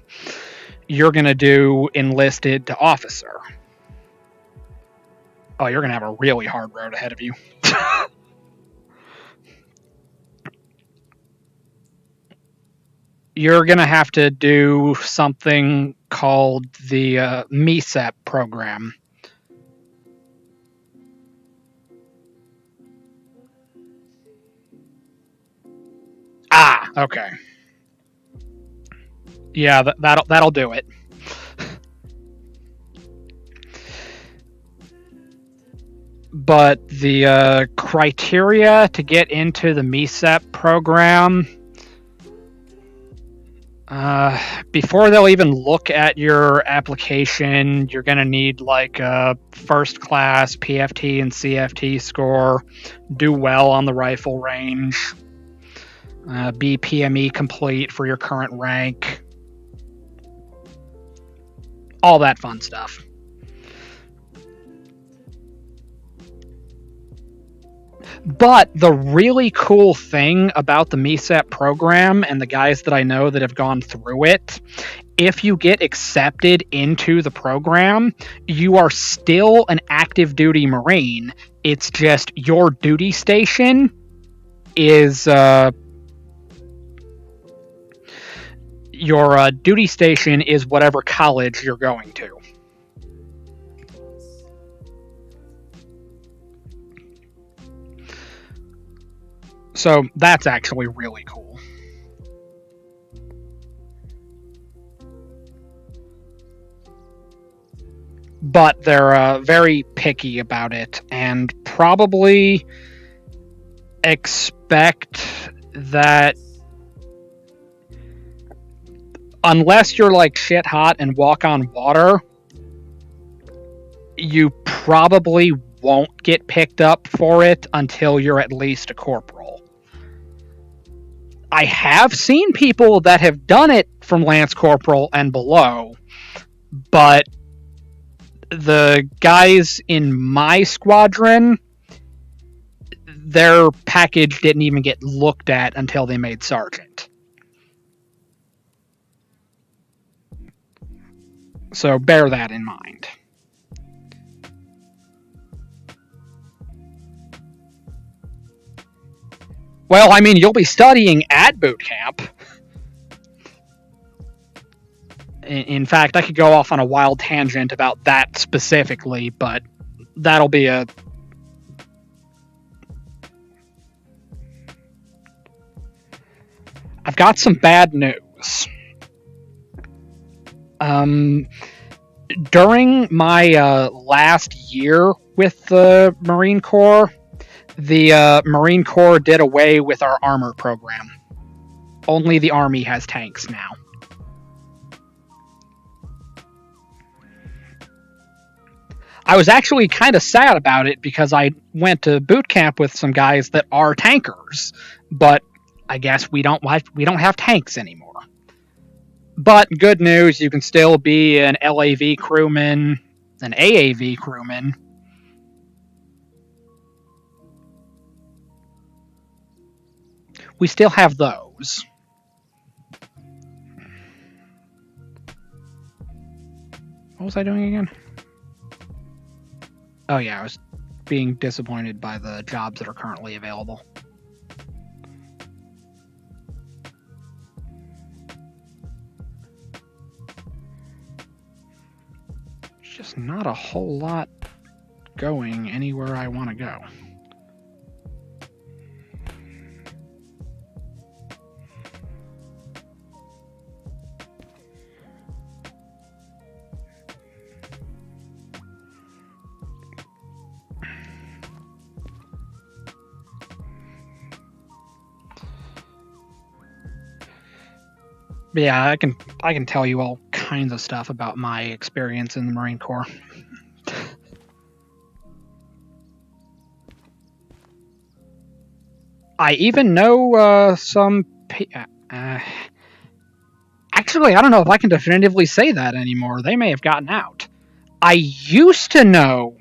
You're going to do enlisted to officer. Oh, you're going to have a really hard road ahead of you. You're going to have to do something called the MESEP program. Ah, okay. Yeah, that'll do it. But the criteria to get into the MESEP program, before they'll even look at your application, you're going to need like a first class PFT and CFT score, do well on the rifle range, be PME complete for your current rank, all that fun stuff. But the really cool thing about the MESEP program and the guys that I know that have gone through it, if you get accepted into the program, you are still an active duty Marine. It's just your duty station is whatever college you're going to. So that's actually really cool. But they're very picky about it and probably expect that unless you're like shit hot and walk on water, you probably won't get picked up for it until you're at least a corporal. I have seen people that have done it from Lance Corporal and below, but the guys in my squadron, their package didn't even get looked at until they made sergeant. So bear that in mind. Well, I mean, you'll be studying at boot camp. In fact, I could go off on a wild tangent about that specifically, but that'll be a... I've got some bad news. During my last year with the Marine Corps, the Marine Corps did away with our armor program. Only the Army has tanks now. I was actually kind of sad about it because I went to boot camp with some guys that are tankers, but I guess we don't have tanks anymore. But good news, you can still be an LAV crewman, an AAV crewman. We still have those. What was I doing again? Oh yeah, I was being disappointed by the jobs that are currently available. There's just not a whole lot going anywhere I want to go. But yeah, I can tell you all kinds of stuff about my experience in the Marine Corps. I even know some. Actually, I don't know if I can definitively say that anymore. They may have gotten out. I used to know.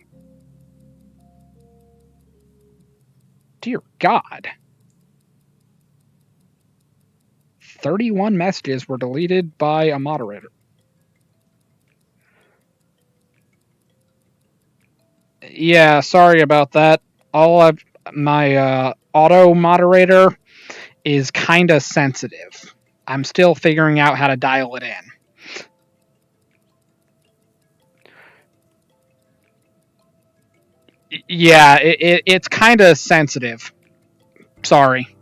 Dear God. 31 messages were deleted by a moderator. Yeah, sorry about that. My auto moderator is kind of sensitive. I'm still figuring out how to dial it in. Yeah, it's kind of sensitive. Sorry.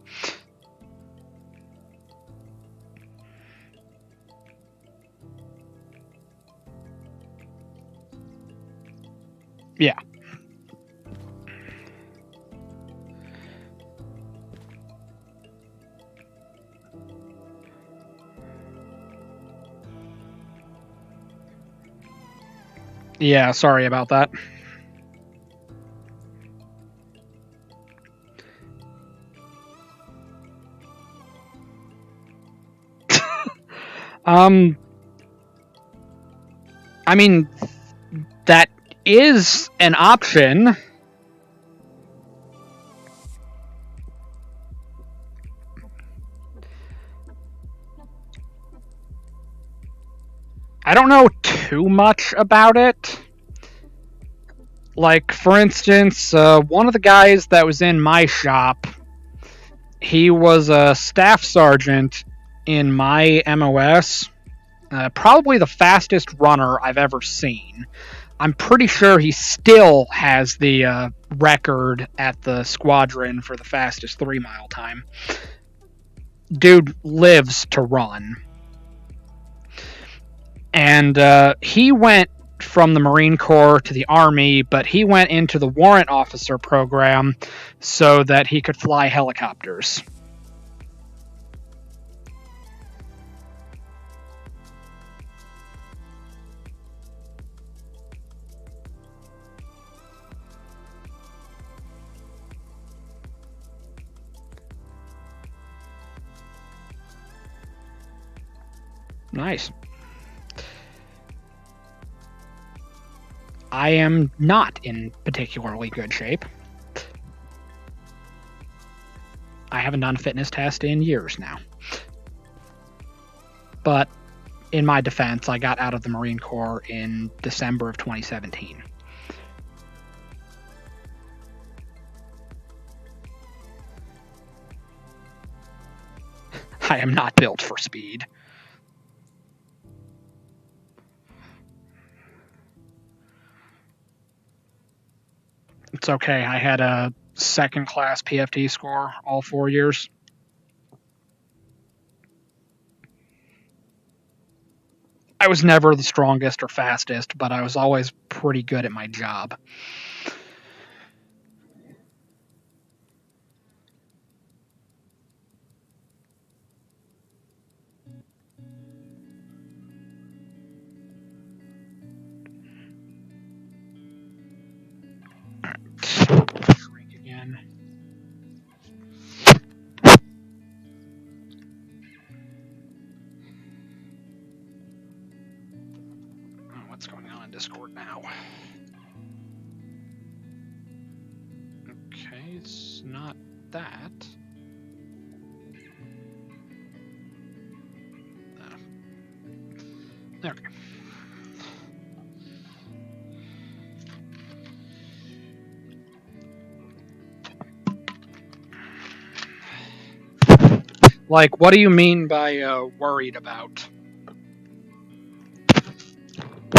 Yeah. Yeah, sorry about that. Um, I mean, that is an option. I don't know too much about it. Like, for instance, one of the guys that was in my shop, he was a staff sergeant in my MOS. Probably the fastest runner I've ever seen. I'm pretty sure he still has the record at the squadron for the fastest 3 mile time. Dude lives to run. And he went from the Marine Corps to the Army, but he went into the warrant officer program so that he could fly helicopters. Nice. I am not in particularly good shape. I haven't done a fitness test in years now. But in my defense, I got out of the Marine Corps in December of 2017. I am not built for speed. It's okay. I had a second class PFT score all 4 years. I was never the strongest or fastest, but I was always pretty good at my job. Drink again. Oh, what's going on in Discord now? Okay, it's not that. There we go. Like, what do you mean by worried about?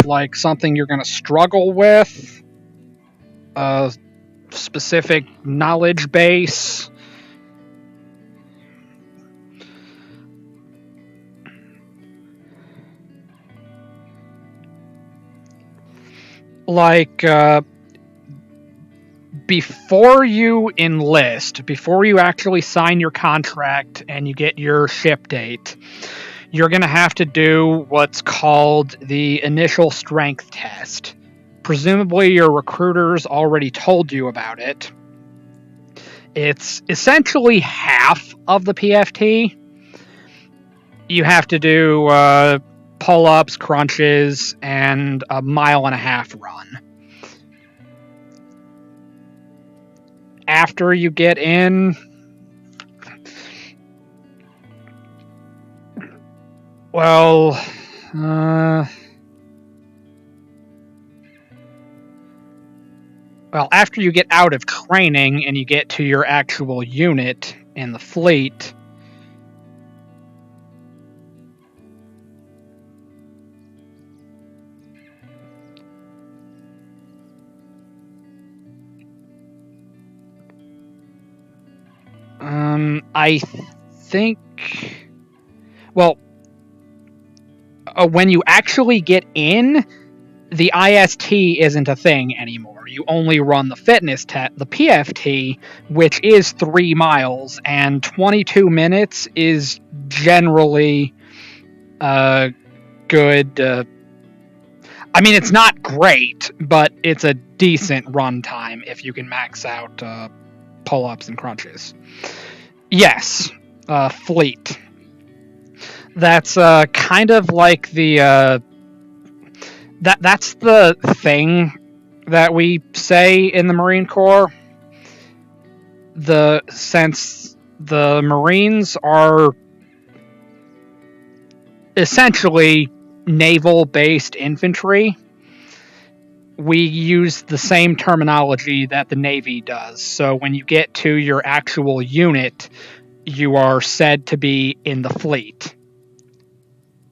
Like something you're going to struggle with? A specific knowledge base? Like, before you enlist, before you actually sign your contract and you get your ship date, you're going to have to do what's called the initial strength test. Presumably, your recruiters already told you about it. It's essentially half of the PFT. You have to do pull ups, crunches, and a 1.5 mile run. After you get in, well, after you get out of training and you get to your actual unit in the fleet, I think, well, when you actually get in, the IST isn't a thing anymore. You only run the fitness test, the PFT, which is 3 miles, and 22 minutes is generally good. I mean, it's not great, but it's a decent run time if you can max out pull-ups and crunches. Yes, fleet. That's kind of like the that's the thing that we say in the Marine Corps. Since the Marines are essentially naval-based infantry, we use the same terminology that the Navy does. So when you get to your actual unit, you are said to be in the fleet.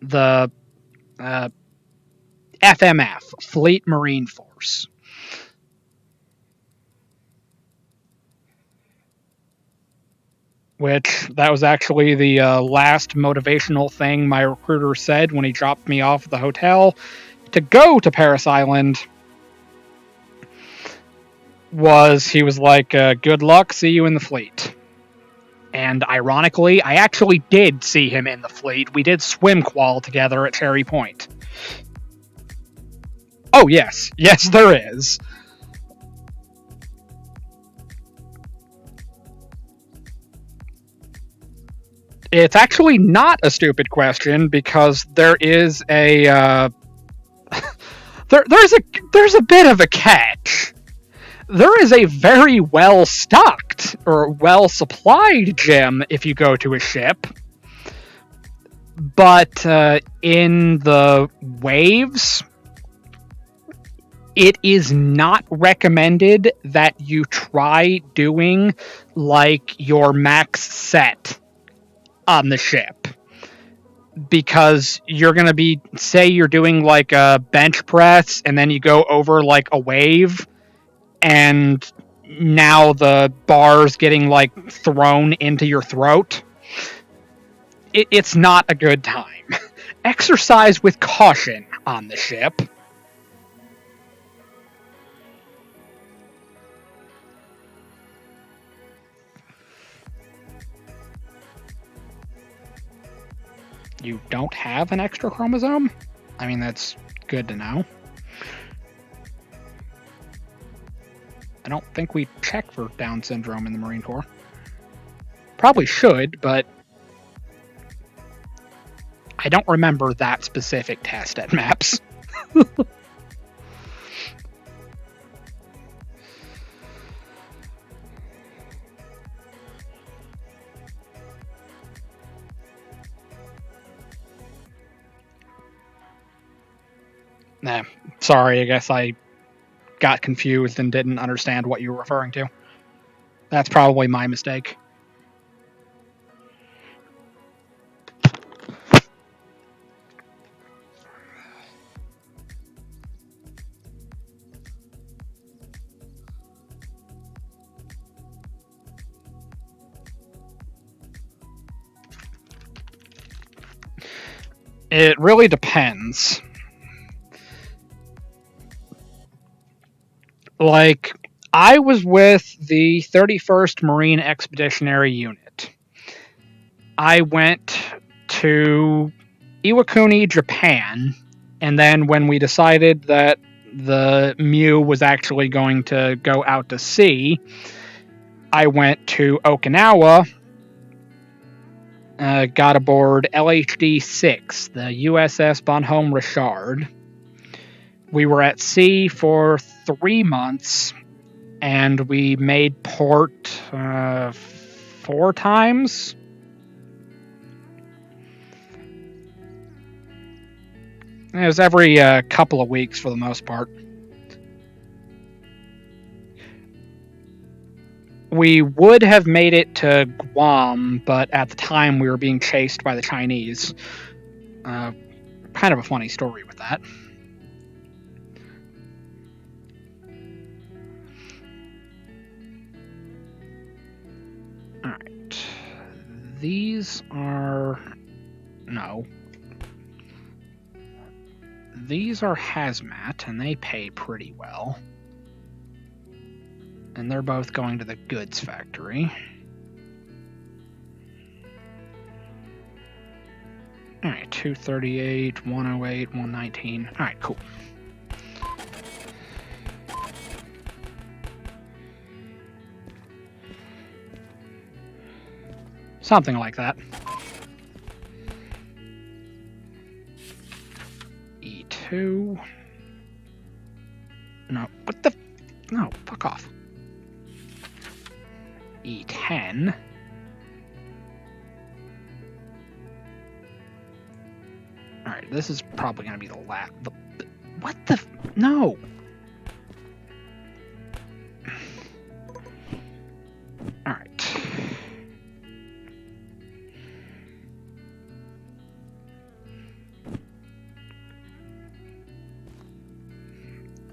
The FMF, Fleet Marine Force. Which, that was actually the last motivational thing my recruiter said when he dropped me off at the hotel to go to Paris Island. He was like, good luck, see you in the fleet. And ironically, I actually did see him in the fleet. We did swim qual together at Cherry Point. Oh, yes. Yes, there is. It's actually not a stupid question because there is there's a bit of a catch. There is a very well stocked or well supplied gym if you go to a ship, but in the waves, it is not recommended that you try doing like your max set on the ship, because you're going to be, say you're doing like a bench press and then you go over like a wave and now the bar's getting like thrown into your throat. It's not a good time. Exercise with caution on the ship. You don't have an extra chromosome? I mean, that's good to know. I don't think we check for Down syndrome in the Marine Corps. Probably should, but I don't remember that specific test at MAPS. Nah, sorry, I guess I got confused and didn't understand what you were referring to. That's probably my mistake. It really depends. Like, I was with the 31st Marine Expeditionary Unit. I went to Iwakuni, Japan, and then when we decided that the Mew was actually going to go out to sea, I went to Okinawa, got aboard LHD 6, the USS Bonhomme Richard. We were at sea for 3 months, and we made port 4 times. It was every couple of weeks for the most part. We would have made it to Guam, but at the time we were being chased by the Chinese. Kind of a funny story with that. Alright. these are... No. These are hazmat, and they pay pretty well. And they're both going to the goods factory. Alright, 238, 108, 119. Alright, cool. Something like that. E2. No, what the... No, fuck off. E10. Alright, this is probably going to be the last... What the... No! Alright.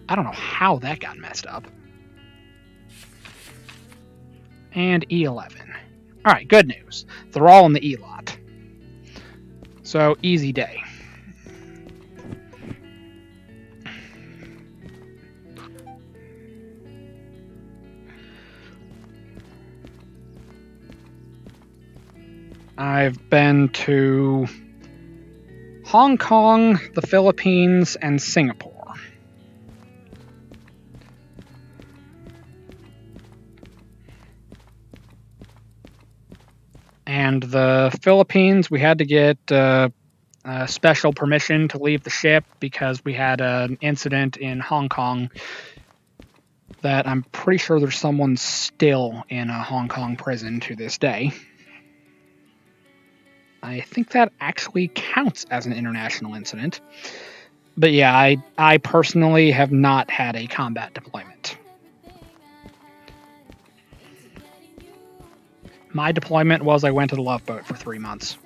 I don't know how that got messed up. And E11. Alright, good news. They're all in the E lot. So, easy day. I've been to Hong Kong, the Philippines, and Singapore. And the Philippines, we had to get special permission to leave the ship because we had an incident in Hong Kong that I'm pretty sure there's someone still in a Hong Kong prison to this day. I think that actually counts as an international incident. But yeah, I personally have not had a combat deployment. My deployment was I went to the Love Boat for 3 months.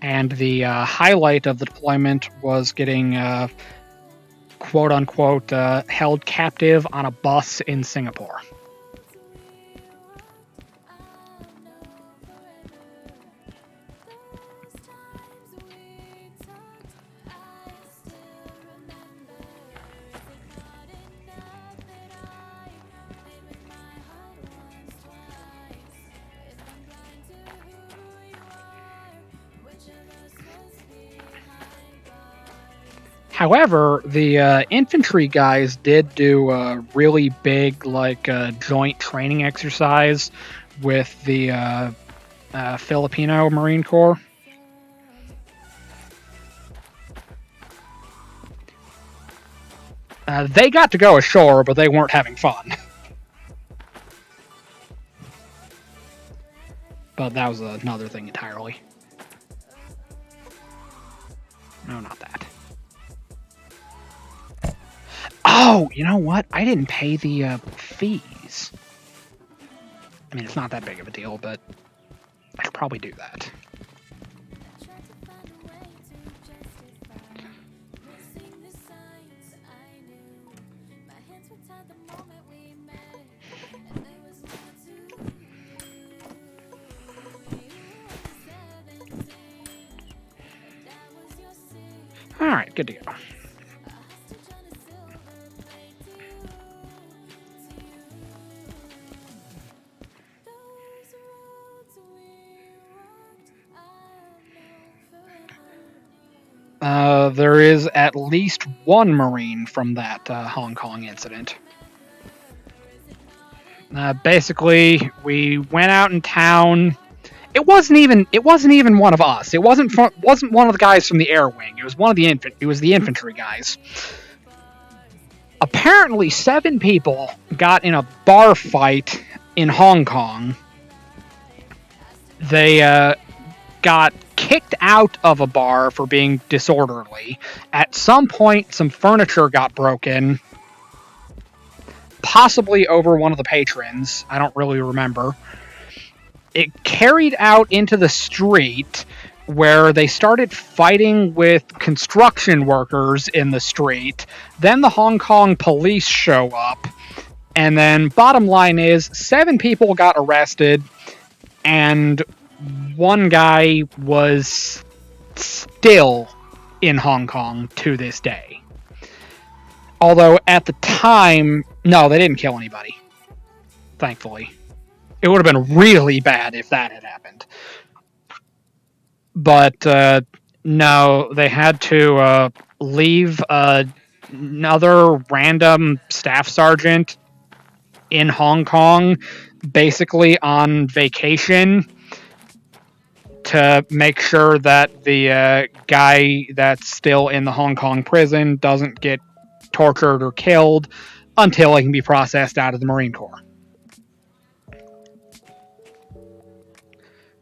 And the highlight of the deployment was getting quote-unquote held captive on a bus in Singapore. However, the infantry guys did do a really big, joint training exercise with the Filipino Marine Corps. They got to go ashore, but they weren't having fun. But that was another thing entirely. No, not that. Oh, you know what? I didn't pay the fees. I mean, it's not that big of a deal, but I should probably do that. Alright, good to go. There is at least one Marine from that Hong Kong incident. Basically, we went out in town. It wasn't even one of us. It wasn't one of the guys from the air wing. It was the infantry guys. Apparently, 7 people got in a bar fight in Hong Kong. They got kicked out of a bar for being disorderly. At some point, some furniture got broken, possibly over one of the patrons. I don't really remember. It carried out into the street, where they started fighting with construction workers in the street. Then the Hong Kong police show up, And then bottom line is 7 people got arrested, and one guy was still in Hong Kong to this day. Although at the time, no, they didn't kill anybody. Thankfully. It would have been really bad if that had happened. But no, they had to leave another random staff sergeant in Hong Kong, basically on vacation, to make sure that the guy that's still in the Hong Kong prison doesn't get tortured or killed until he can be processed out of the Marine Corps.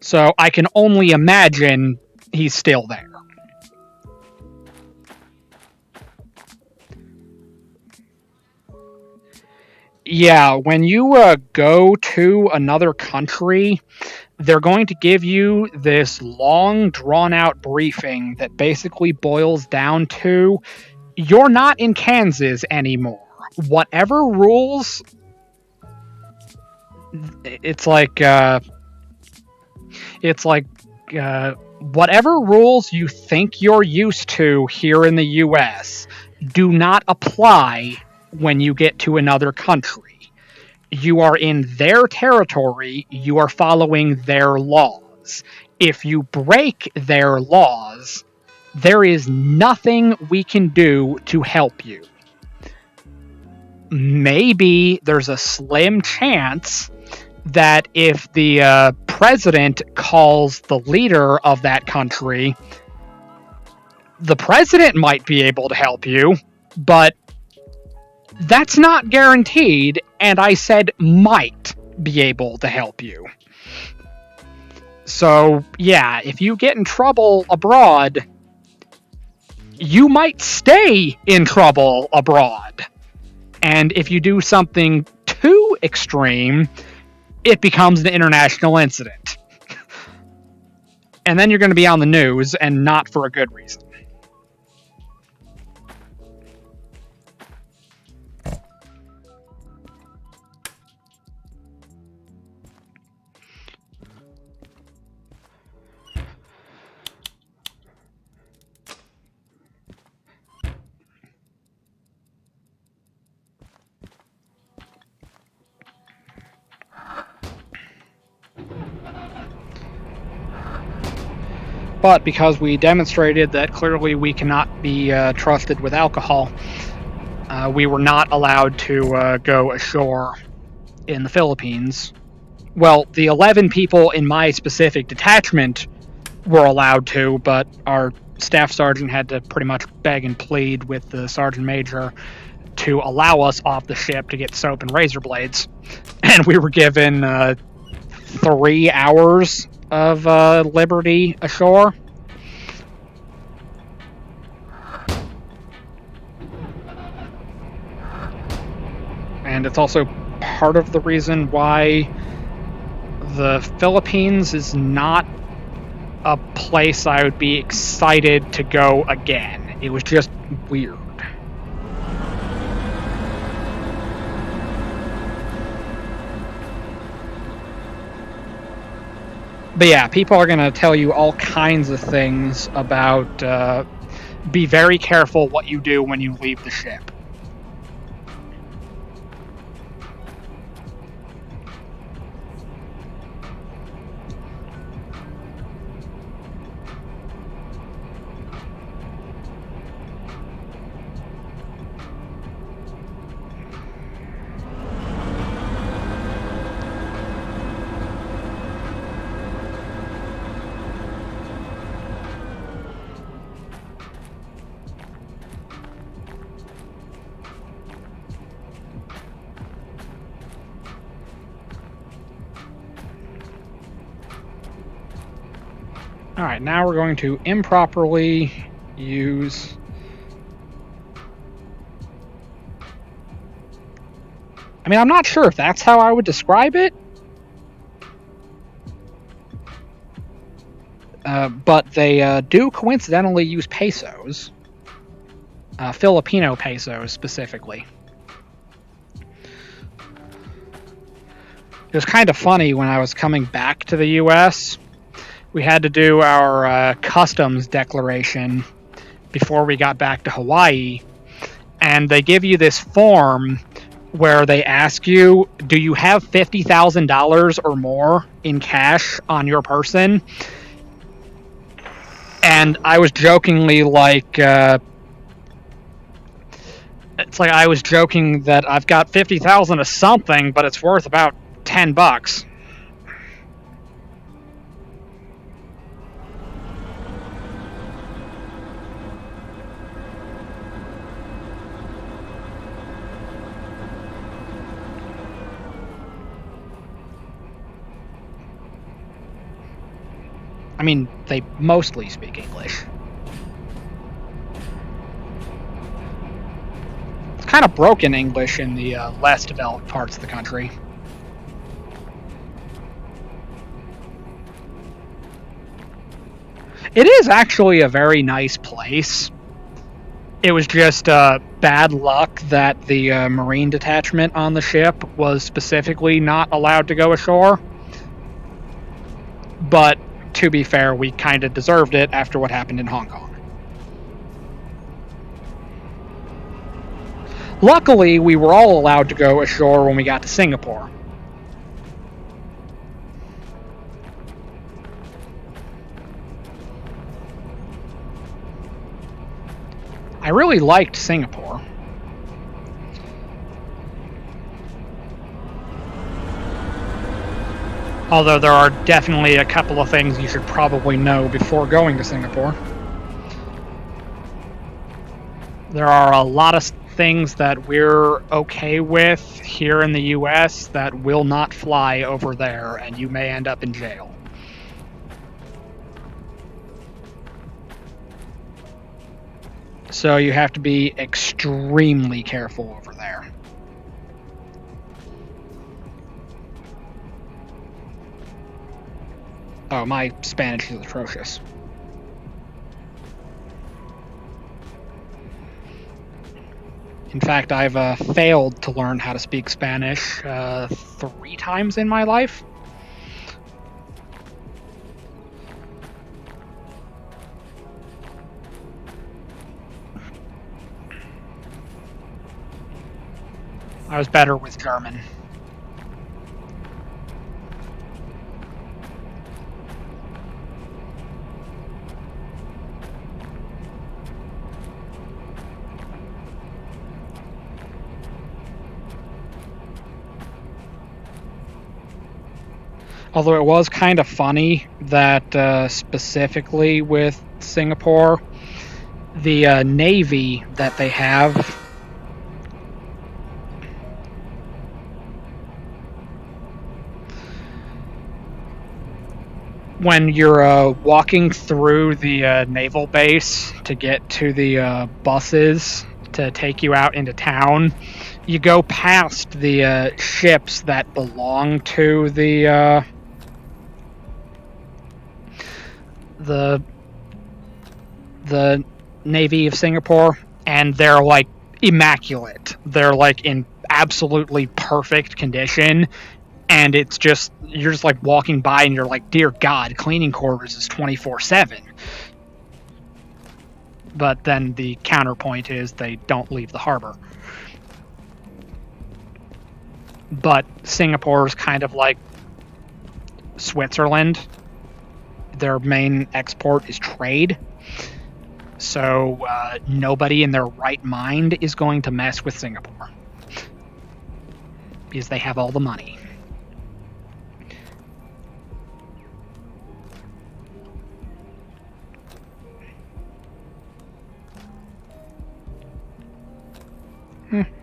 So I can only imagine he's still there. Yeah, when you go to another country, they're going to give you this long, drawn-out briefing that basically boils down to, you're not in Kansas anymore. Whatever rules... It's like whatever rules you think you're used to here in the US do not apply when you get to another country. You are in their territory, you are following their laws. If you break their laws, there is nothing we can do to help you. Maybe there's a slim chance that if the president calls the leader of that country, the president might be able to help you, but that's not guaranteed, and I said might be able to help you. So, yeah, if you get in trouble abroad, you might stay in trouble abroad. And if you do something too extreme, it becomes an international incident. And then you're going to be on the news, and not for a good reason. But because we demonstrated that clearly we cannot be trusted with alcohol, we were not allowed to go ashore in the Philippines. Well, the 11 people in my specific detachment were allowed to, but our staff sergeant had to pretty much beg and plead with the sergeant major to allow us off the ship to get soap and razor blades. And we were given 3 hours of liberty ashore. And it's also part of the reason why the Philippines is not a place I would be excited to go again. It was just weird. But yeah, people are going to tell you all kinds of things about be very careful what you do when you leave the ship. Alright, now we're going to improperly use... I mean, I'm not sure if that's how I would describe it. But they do coincidentally use pesos. Filipino pesos, specifically. It was kind of funny when I was coming back to the US. We had to do our customs declaration before we got back to Hawaii, and they give you this form where they ask you, do you have $50,000 or more in cash on your person? And I was jokingly like, it's like I was joking that I've got 50,000 of something, but it's worth about $10. I mean, they mostly speak English. It's kind of broken English in the less developed parts of the country. It is actually a very nice place. It was just bad luck that the Marine detachment on the ship was specifically not allowed to go ashore. But to be fair, we kind of deserved it after what happened in Hong Kong. Luckily, we were all allowed to go ashore when we got to Singapore. I really liked Singapore. Although there are definitely a couple of things you should probably know before going to Singapore. There are a lot of things that we're okay with here in the US that will not fly over there, and you may end up in jail. So you have to be extremely careful over there. Oh, my Spanish is atrocious. In fact, I've failed to learn how to speak Spanish 3 times in my life. I was better with German. Although it was kind of funny that specifically with Singapore, the Navy that they have, when you're walking through the naval base to get to the buses to take you out into town, you go past the ships that belong to the Navy of Singapore, and they're like immaculate. They're like in absolutely perfect condition, and it's just you're just like walking by and you're like, dear God, cleaning quarters is 24/7. But then the counterpoint is they don't leave the harbor. But Singapore's kind of like Switzerland. Their main export is trade. So nobody in their right mind is going to mess with Singapore because they have all the money.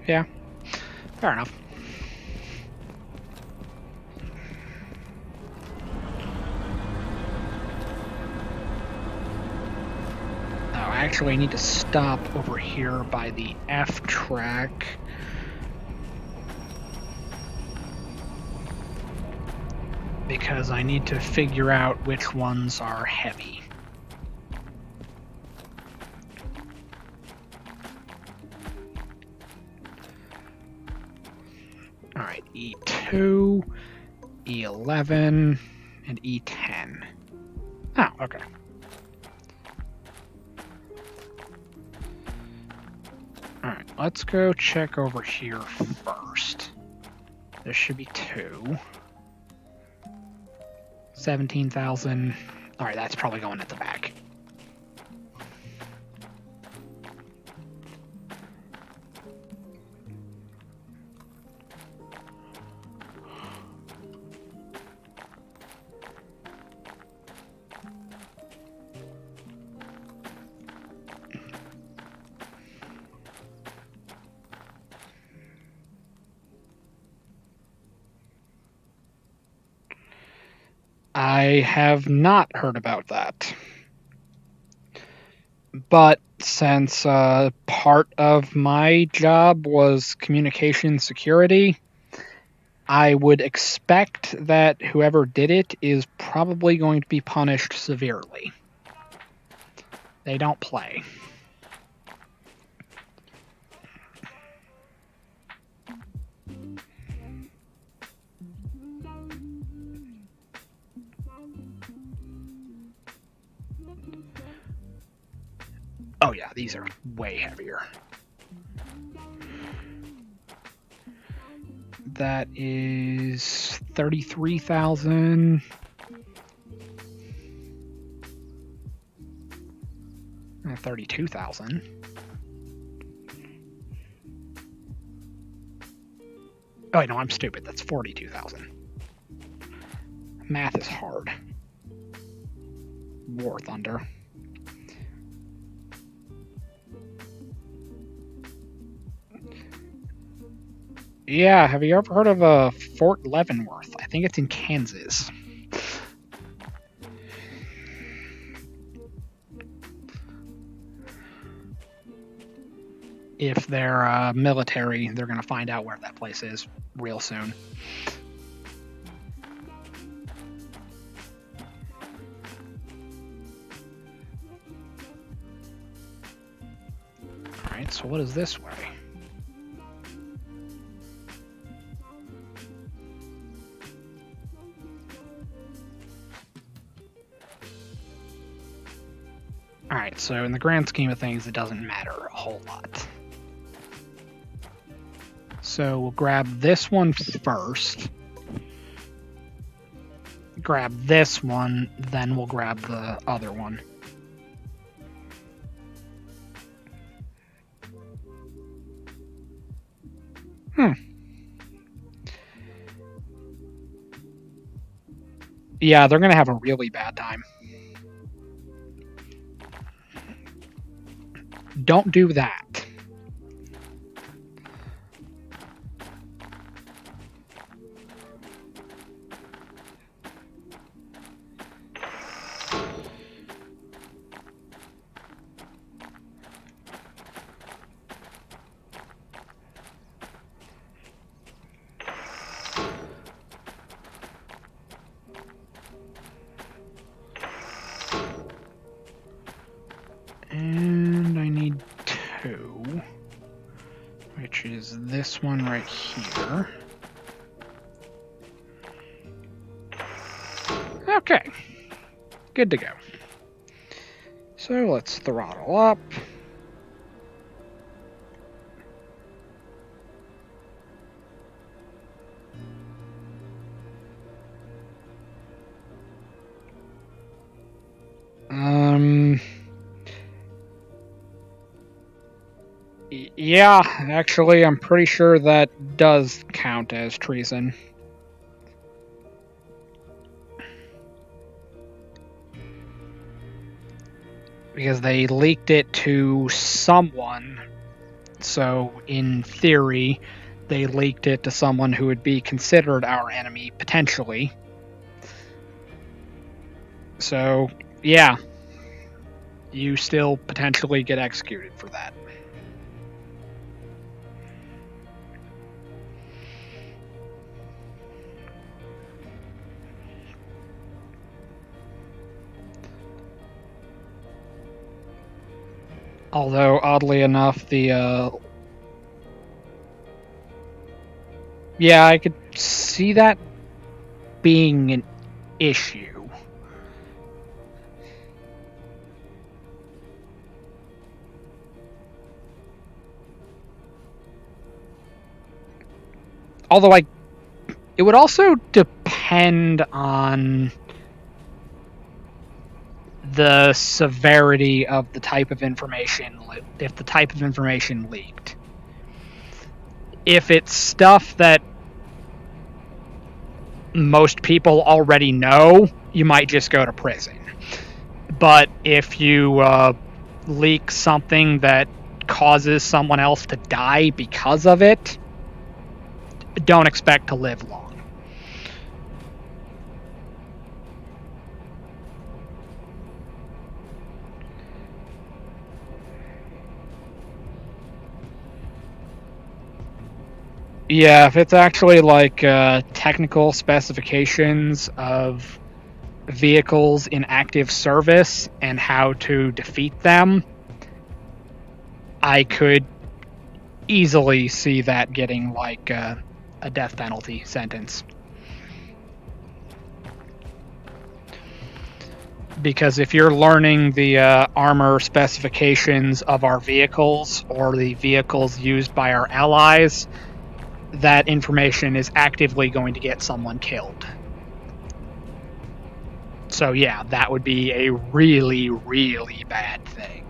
Yeah, fair enough. Oh, actually, I need to stop over here by the F track. Because I need to figure out which ones are heavy. Alright, E2. E11, and E10. Oh, okay. Alright, let's go check over here first. There should be 2. 17,000. Alright, that's probably going at the back. I have not heard about that. But since part of my job was communication security, I would expect that whoever did it is probably going to be punished severely. They don't play. Oh yeah, these are way heavier. That is 33,000. 32,000. Oh, no, I'm stupid. That's 42,000. Math is hard. War Thunder. Yeah, have you ever heard of Fort Leavenworth? I think it's in Kansas. If they're military, they're going to find out where that place is real soon. Alright, so what is this way? Alright, so in the grand scheme of things, it doesn't matter a whole lot. So we'll grab this one first. Grab this one, then we'll grab the other one. Yeah, they're going to have a really bad time. Don't do that. And I need 2, which is this one right here. Okay, good to go. So let's throttle up. Yeah, actually, I'm pretty sure that does count as treason. Because they leaked it to someone, so in theory, they leaked it to someone who would be considered our enemy, potentially. So, yeah, you still potentially get executed for that. Although, oddly enough, the, yeah, I could see that being an issue. Although it would also depend on the severity of the type of information, if the type of information leaked. If it's stuff that most people already know, you might just go to prison. But if you leak something that causes someone else to die because of it, don't expect to live long. Yeah, if it's actually like technical specifications of vehicles in active service and how to defeat them, I could easily see that getting like a death penalty sentence. Because if you're learning the armor specifications of our vehicles or the vehicles used by our allies, that information is actively going to get someone killed. So yeah, that would be a really, really bad thing.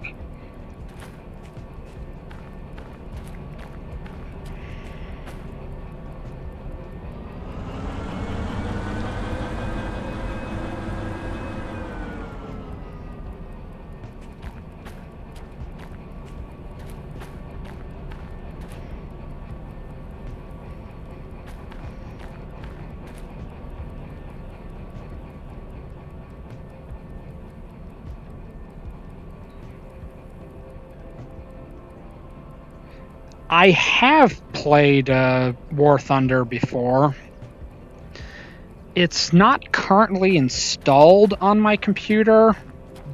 I have played War Thunder before. It's not currently installed on my computer,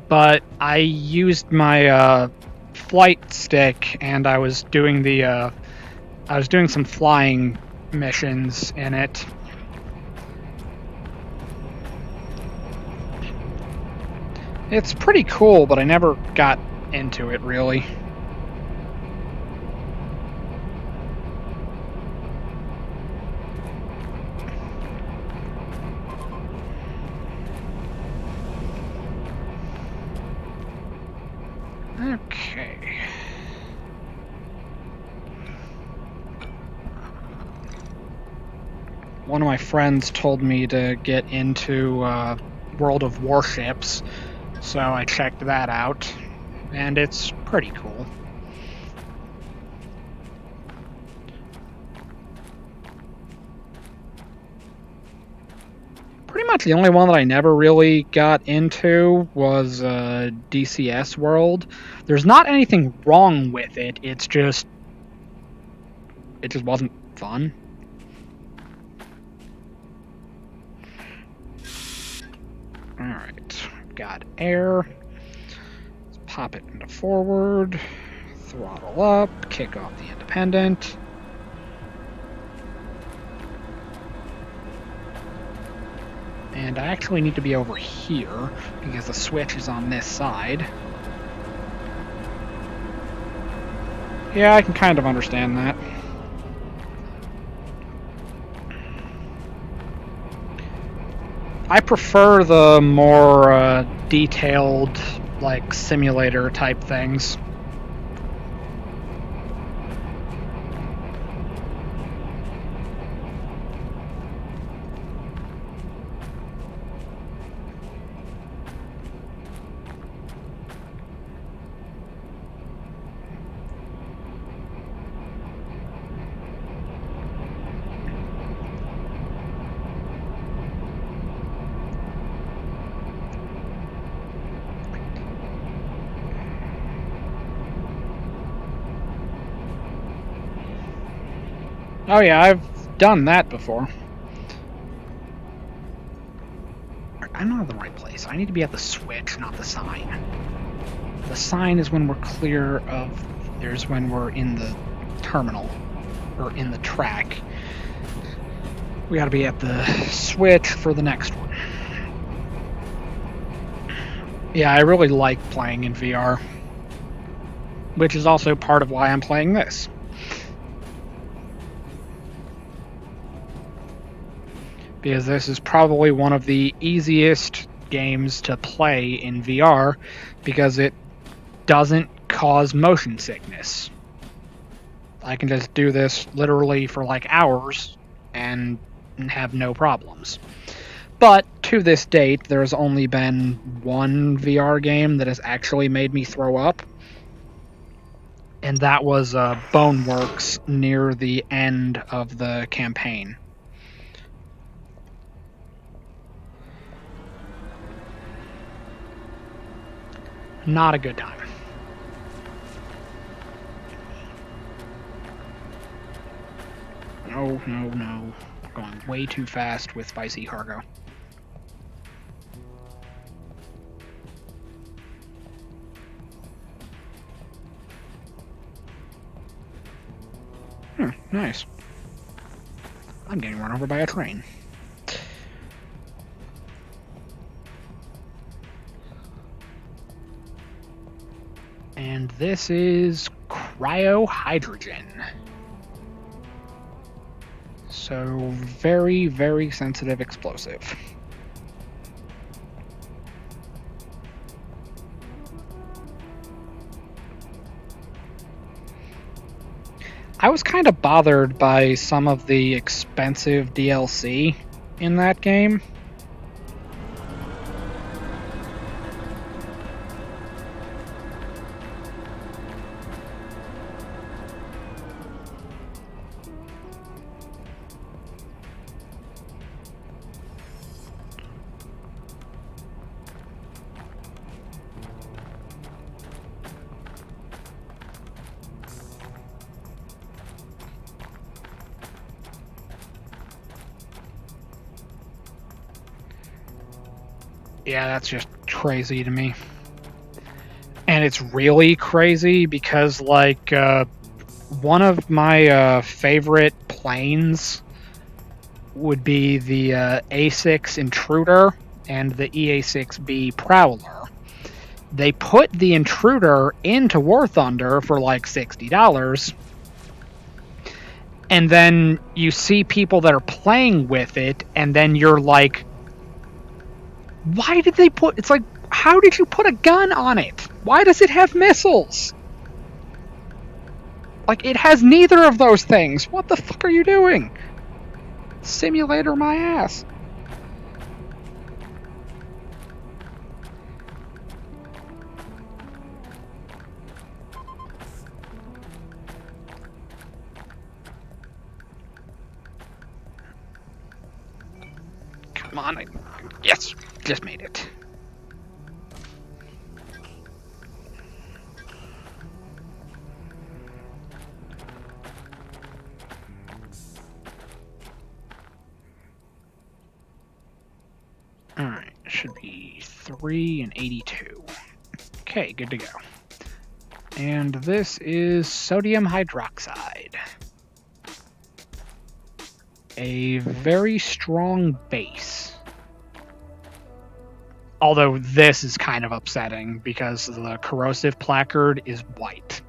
but I used my flight stick and I was doing some flying missions in it. It's pretty cool, but I never got into it really. Okay. One of my friends told me to get into World of Warships, so I checked that out, and it's pretty cool. Pretty much the only one that I never really got into was DCS World. There's not anything wrong with it, it just wasn't fun. Alright, got air. Let's pop it into forward, throttle up, kick off the independent. And I actually need to be over here because the switch is on this side. Yeah, I can kind of understand that. I prefer the more detailed, like, simulator type things. Oh yeah, I've done that before. I'm not in the right place. I need to be at the switch, not the sign. The sign is when we're clear of... There's when we're in the terminal. Or in the track. We gotta be at the Switch for the next one. Yeah, I really like playing in VR, which is also part of why I'm playing this. Because this is probably one of the easiest games to play in VR because it doesn't cause motion sickness. I can just do this literally for like hours and have no problems. But to this date, there's only been one VR game that has actually made me throw up, and that was Boneworks near the end of the campaign. Not a good time. No, no, no. Going way too fast with spicy cargo. Nice. I'm getting run over by a train. And this is cryohydrogen. So, very, very sensitive explosive. I was kind of bothered by some of the expensive DLC in that game. Yeah, that's just crazy to me. And it's really crazy because, like, one of my favorite planes would be the A6 Intruder and the EA6B Prowler. They put the Intruder into War Thunder for like $60, and then you see people that are playing with it, and then you're like, why did they put... It's like, how did you put a gun on it? Why does it have missiles? Like, it has neither of those things. What the fuck are you doing? Simulator my ass. Come on. Yes, just made it. Alright, should be 3 and 82. Okay, good to go. And this is sodium hydroxide. A very strong base. Although this is kind of upsetting because the corrosive placard is white.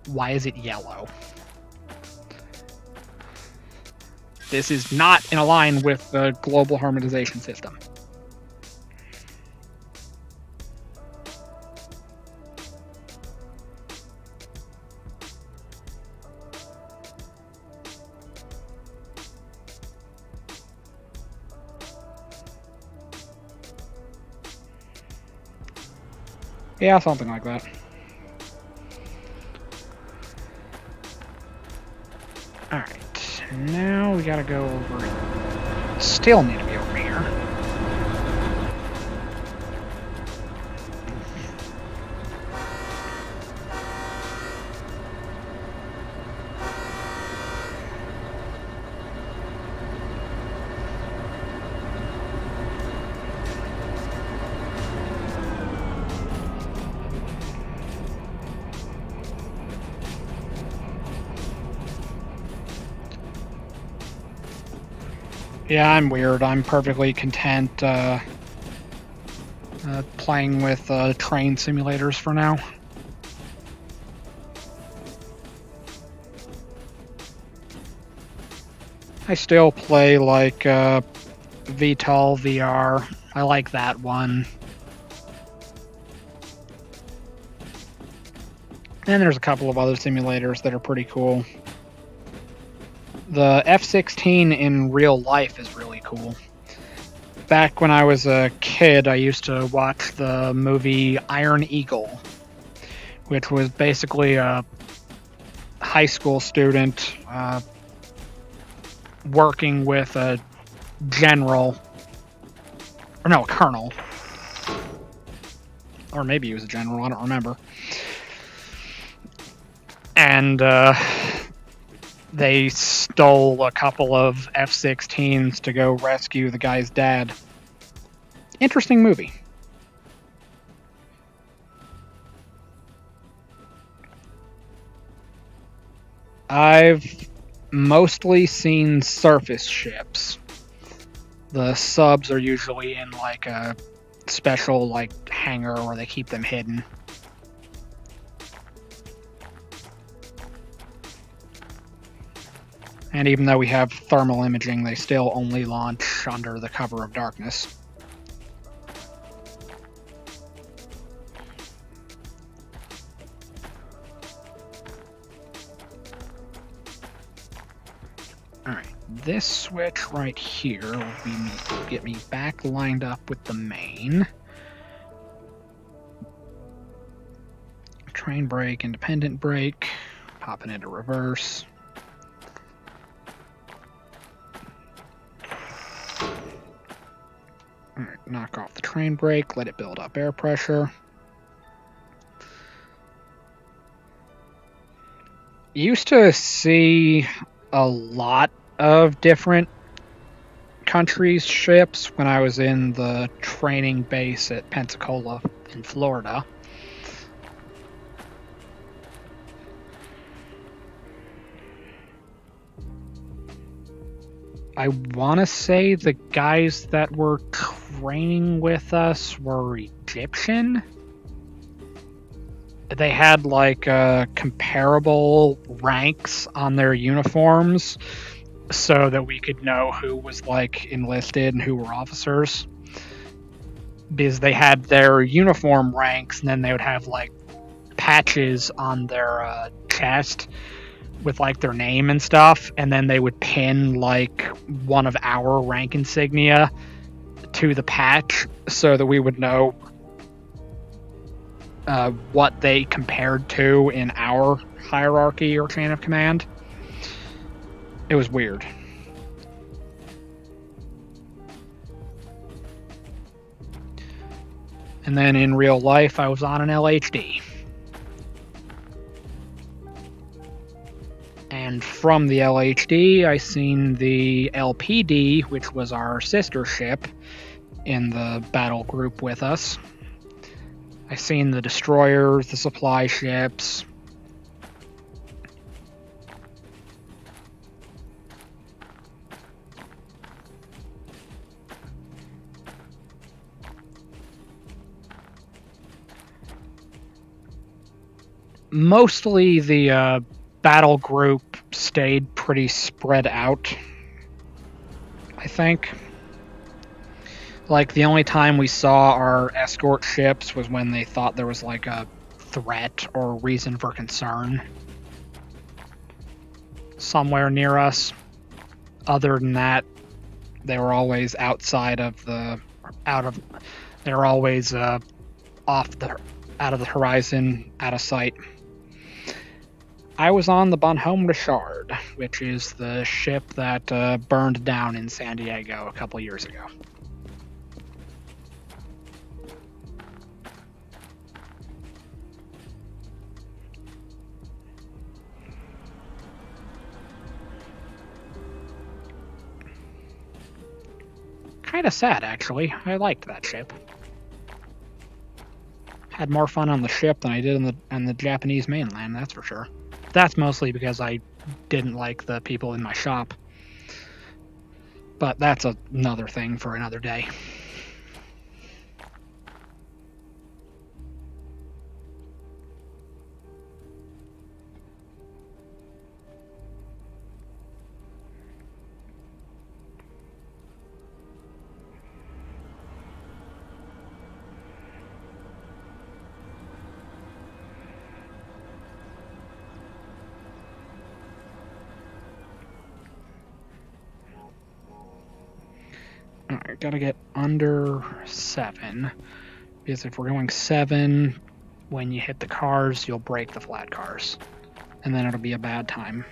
Why is it yellow? This is not in line with the global harmonization system. Yeah, something like that. Alright, now we gotta go over... Still need to be over here. Yeah, I'm weird. I'm perfectly content playing with train simulators for now. I still play like VTOL VR. I like that one. And there's a couple of other simulators that are pretty cool. The F-16 in real life is really cool. Back when I was a kid, I used to watch the movie Iron Eagle, which was basically a high school student working with a general, or no, a colonel, or maybe he was a general, I don't remember. And they stole a couple of F-16s to go rescue the guy's dad. Interesting movie. I've mostly seen surface ships. The subs are usually in like a special like hangar where they keep them hidden. And even though we have thermal imaging, they still only launch under the cover of darkness. Alright, this switch right here will get me back lined up with the main. Train brake, independent brake, popping into reverse. Alright, knock off the train brake, let it build up air pressure. Used to see a lot of different countries' ships when I was in the training base at Pensacola in Florida. I want to say the guys that were training with us were Egyptian. They had like comparable ranks on their uniforms so that we could know who was like enlisted and who were officers. Because they had their uniform ranks and then they would have like patches on their chest with like their name and stuff, and then they would pin like one of our rank insignia to the patch so that we would know what they compared to in our hierarchy or chain of command. It was weird. And then in real life, I was on an LHD. And from the LHD, I seen the LPD, which was our sister ship in the battle group with us. I seen the destroyers, the supply ships. Mostly the battle group stayed pretty spread out, I think. Like, the only time we saw our escort ships was when they thought there was, like, a threat or reason for concern somewhere near us. Other than that, they were always outside of the... They were always out of the horizon, out of sight. I was on the Bonhomme Richard, which is the ship that burned down in San Diego a couple years ago. Kind of sad, actually. I liked that ship. Had more fun on the ship than I did on the Japanese mainland, that's for sure. That's mostly because I didn't like the people in my shop. But that's another thing for another day. Alright, gotta get under 7. Because if we're going 7, when you hit the cars, you'll break the flat cars. And then it'll be a bad time.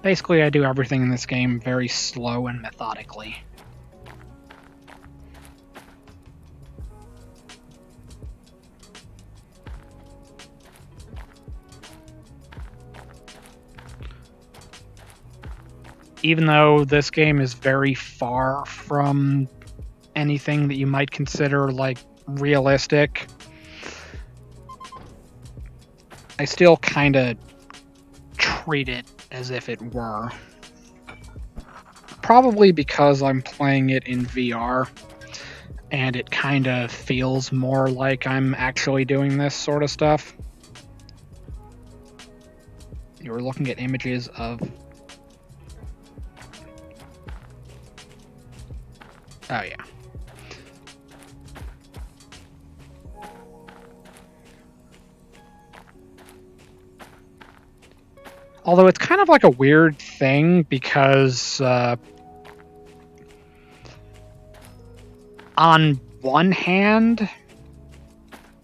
Basically, I do everything in this game very slow and methodically. Even though this game is very far from anything that you might consider like realistic, I still kind of treat it as if it were. Probably because I'm playing it in VR, and it kind of feels more like I'm actually doing this sort of stuff. You were looking at images of... Oh, yeah. Although it's kind of like a weird thing because on one hand,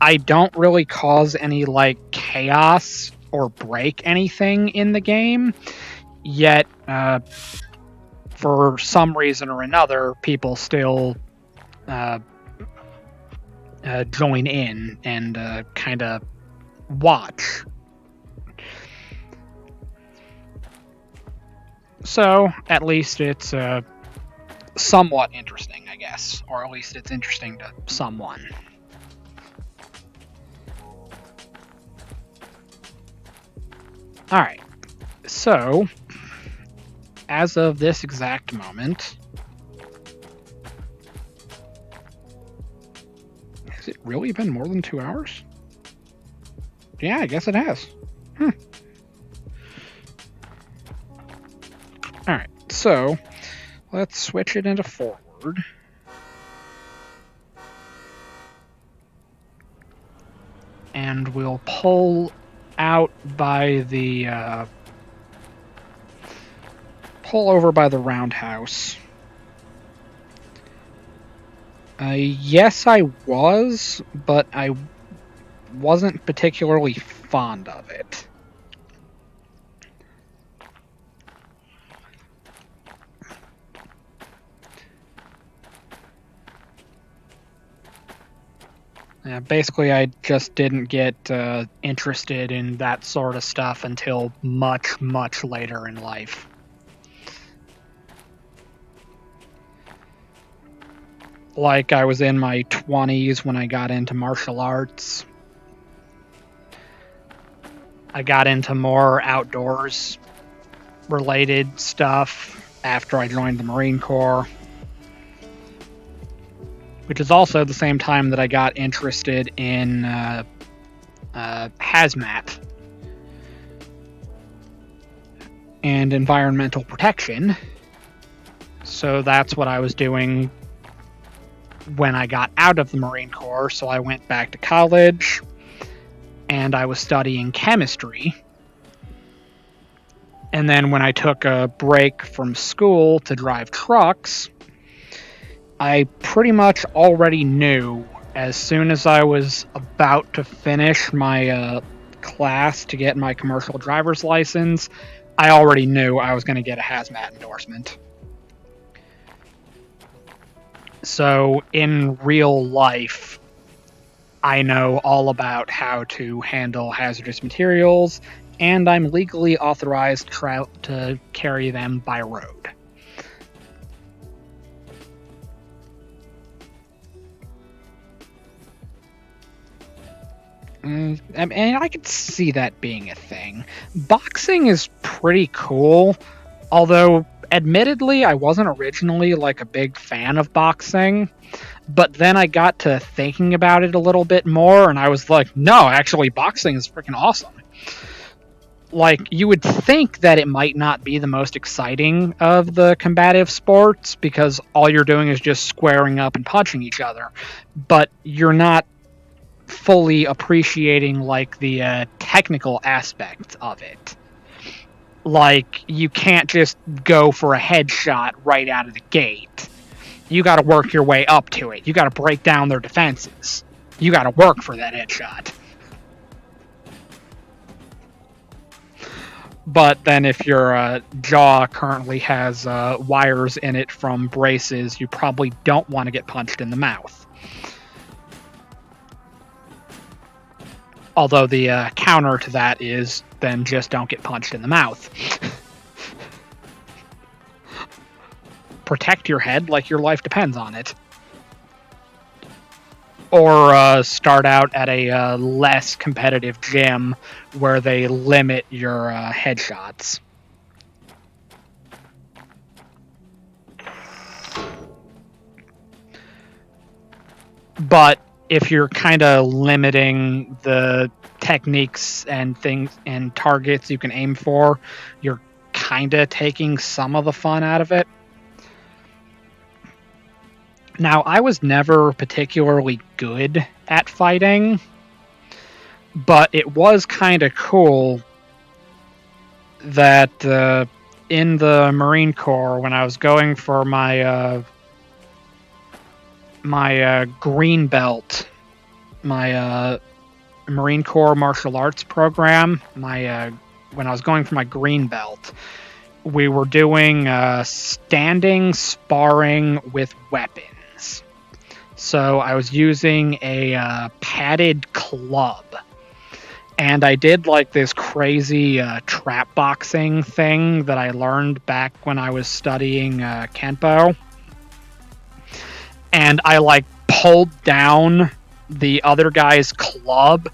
I don't really cause any like chaos or break anything in the game, yet for some reason or another, people still join in and kind of watch. So, at least it's somewhat interesting, I guess. Or at least it's interesting to someone. Alright. So, as of this exact moment... Has it really been more than 2 hours? Yeah, I guess it has. Alright, so let's switch it into forward. And we'll pull out by the... pull over by the roundhouse. Yes, I was, but I wasn't particularly fond of it. Basically, I just didn't get interested in that sort of stuff until much, much later in life. Like, I was in my 20s when I got into martial arts. I got into more outdoors related stuff after I joined the Marine Corps. Which is also the same time that I got interested in hazmat and environmental protection. So that's what I was doing when I got out of the Marine Corps. So I went back to college and I was studying chemistry. And then when I took a break from school to drive trucks, I pretty much already knew as soon as I was about to finish my class to get my commercial driver's license, I already knew I was going to get a hazmat endorsement. So in real life, I know all about how to handle hazardous materials, and I'm legally authorized to carry them by road. I mean, I could see that being a thing. Boxing is pretty cool. Although, admittedly, I wasn't originally like a big fan of boxing. But then I got to thinking about it a little bit more, and I was like, no, actually, boxing is freaking awesome. Like, you would think that it might not be the most exciting of the combative sports because all you're doing is just squaring up and punching each other. But you're not fully appreciating, like, the technical aspects of it. Like, you can't just go for a headshot right out of the gate. You got to work your way up to it. You got to break down their defenses. You got to work for that headshot. But then if your jaw currently has wires in it from braces, you probably don't want to get punched in the mouth. Although the counter to that is then just don't get punched in the mouth. Protect your head like your life depends on it. Or start out at a less competitive gym where they limit your headshots. But if you're kind of limiting the techniques and things and targets you can aim for, you're kind of taking some of the fun out of it. Now, I was never particularly good at fighting, but it was kind of cool that in the Marine Corps, when I was going for my green belt, my Marine Corps martial arts program, when I was going for my green belt, we were doing standing sparring with weapons. So I was using a padded club. And I did like this crazy trap boxing thing that I learned back when I was studying Kenpo. And I like pulled down the other guy's club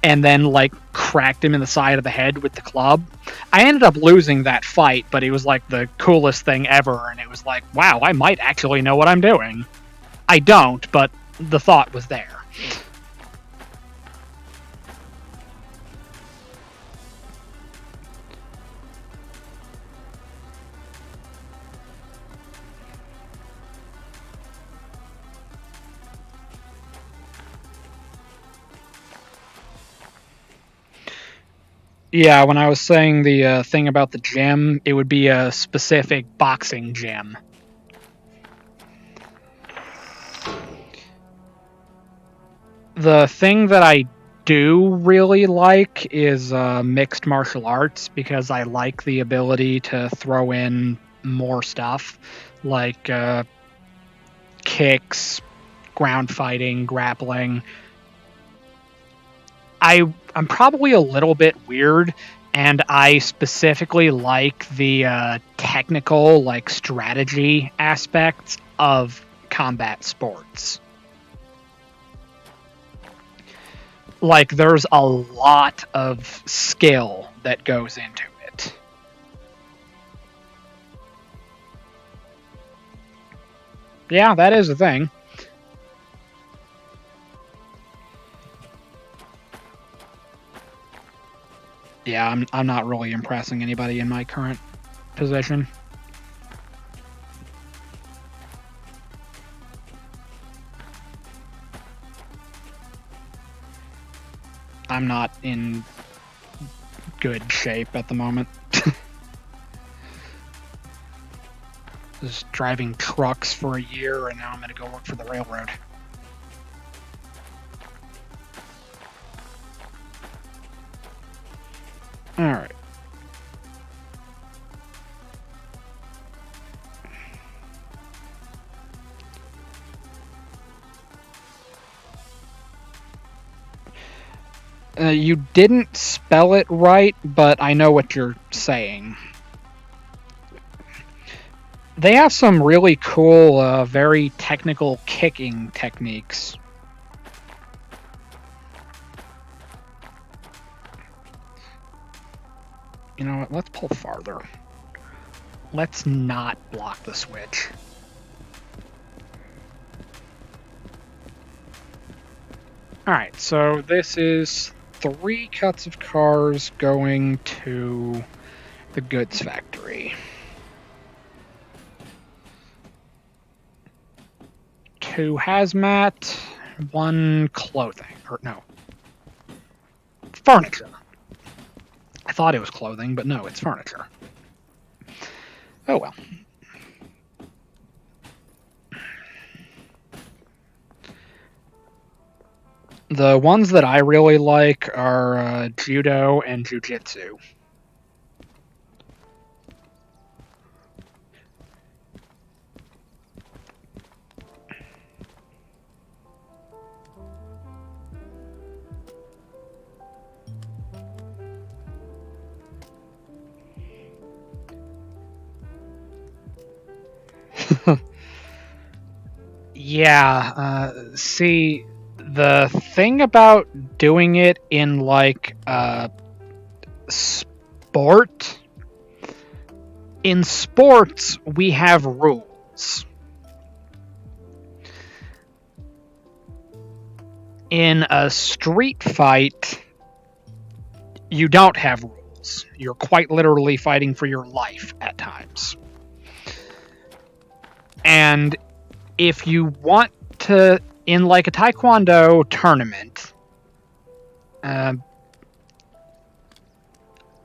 and then like cracked him in the side of the head with the club. I ended up losing that fight, but it was like the coolest thing ever. And it was like, wow, I might actually know what I'm doing. I don't, but the thought was there. Yeah, when I was saying the thing about the gym, it would be a specific boxing gym. The thing that I do really like is mixed martial arts because I like the ability to throw in more stuff like kicks, ground fighting, grappling. I'm probably a little bit weird, and I specifically like the technical, like strategy aspects of combat sports. Like, there's a lot of skill that goes into it. Yeah, that is a thing. Yeah, I'm not really impressing anybody in my current position. I'm not in good shape at the moment. Just driving trucks for a year, and now I'm going to go work for the railroad. All right. You didn't spell it right, but I know what you're saying. They have some really cool, very technical kicking techniques. You know what? Let's pull farther. Let's not block the switch. Alright, so this is 3 cuts of cars going to the goods factory. 2 hazmat, 1 clothing. Or no. Furniture. I thought it was clothing, but no, it's furniture. Oh well. The ones that I really like are judo and jujitsu. Yeah, see, the thing about doing it in, like, sport... In sports, we have rules. In a street fight, you don't have rules. You're quite literally fighting for your life at times. And if you want to, in like a taekwondo tournament,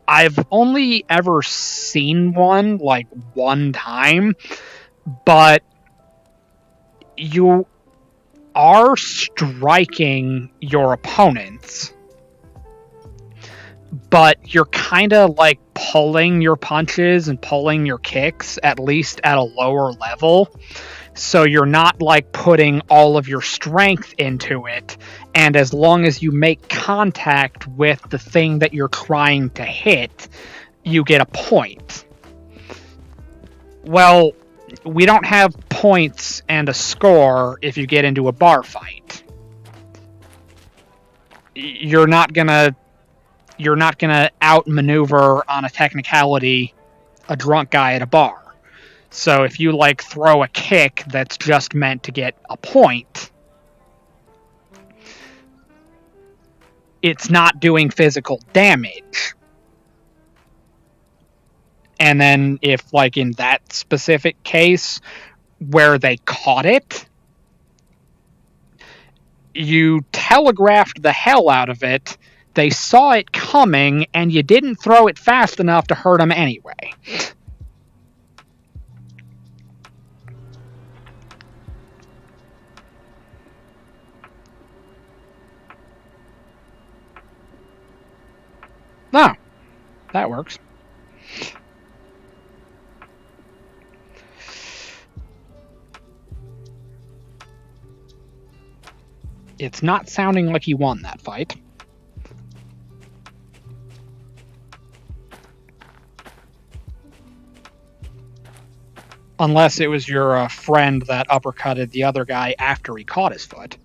I've only ever seen one like one time, but you are striking your opponents, but you're kind of like pulling your punches and pulling your kicks, at least at a lower level. So you're not like putting all of your strength into it, and as long as you make contact with the thing that you're trying to hit, you get a point. Well, we don't have points and a score if you get into a bar fight. You're not gonna outmaneuver on a technicality a drunk guy at a bar. So if you like throw a kick that's just meant to get a point, it's not doing physical damage. And then if like in that specific case where they caught it, you telegraphed the hell out of it, they saw it coming, and you didn't throw it fast enough to hurt them anyway. No, that works. It's not sounding like he won that fight. Unless it was your friend that uppercutted the other guy after he caught his foot.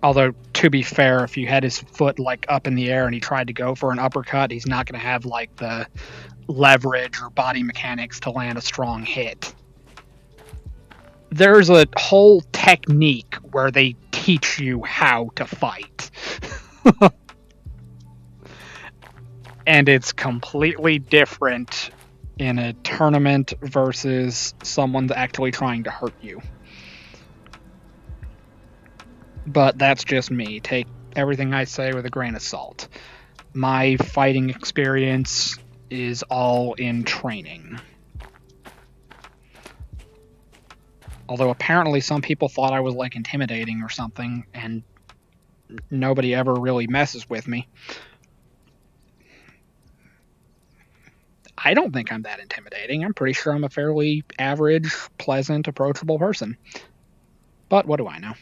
Although, to be fair, if you had his foot like up in the air and he tried to go for an uppercut, he's not going to have like the leverage or body mechanics to land a strong hit. There's a whole technique where they teach you how to fight. And it's completely different in a tournament versus someone's actually trying to hurt you. But that's just me. Take everything I say with a grain of salt. My fighting experience is all in training. Although apparently some people thought I was like intimidating or something, and nobody ever really messes with me. I don't think I'm that intimidating. I'm pretty sure I'm a fairly average, pleasant, approachable person. But what do I know?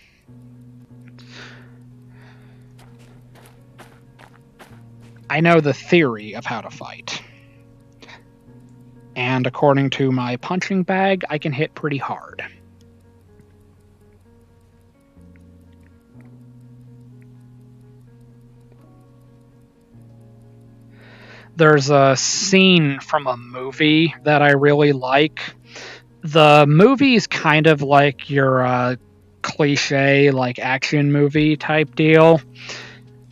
I know the theory of how to fight. And according to my punching bag, I can hit pretty hard. there's a scene from a movie that I really like. The movie is kind of like your cliche, like action movie type deal.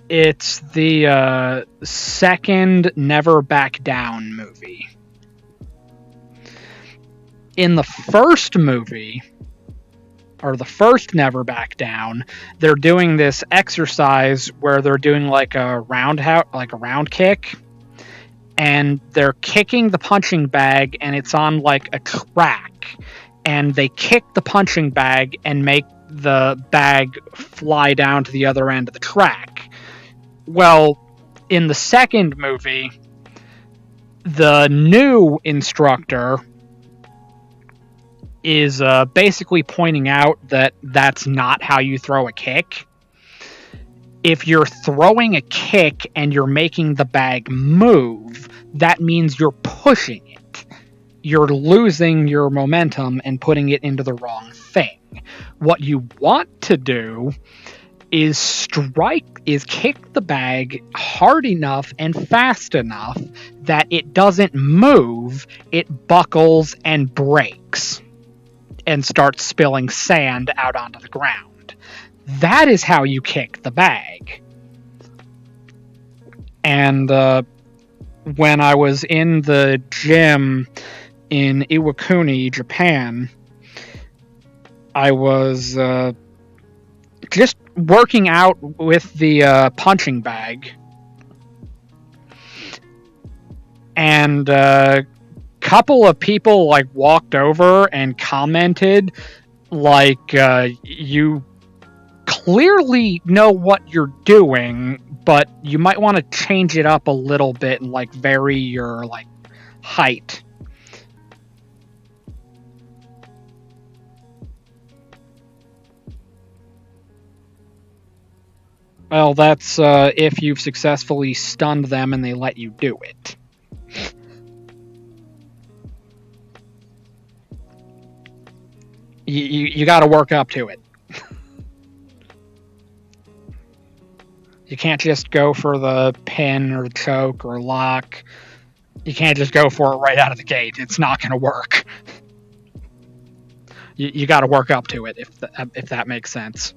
It's the second Never Back Down movie. In the first movie, or the first Never Back Down, they're doing this exercise where they're doing like a round kick, and they're kicking the punching bag, and it's on like a track, and they kick the punching bag and make the bag fly down to the other end of the track. Well, in the second movie, the new instructor is basically pointing out that that's not how you throw a kick. If you're throwing a kick and you're making the bag move, that means you're pushing it. You're losing your momentum and putting it into the wrong thing. What you want to do is kick the bag hard enough and fast enough that it doesn't move, it buckles and breaks and starts spilling sand out onto the ground. That is how you kick the bag. And when I was in the gym in Iwakuni, Japan, I was just working out with the punching bag. And couple of people like walked over and commented like you clearly know what you're doing, but you might want to change it up a little bit and like vary your like height. Well, that's if you've successfully stunned them and they let you do it. You got to work up to it. You can't just go for the pin or the choke or lock. You can't just go for it right out of the gate. It's not going to work. You got to work up to it, if that makes sense.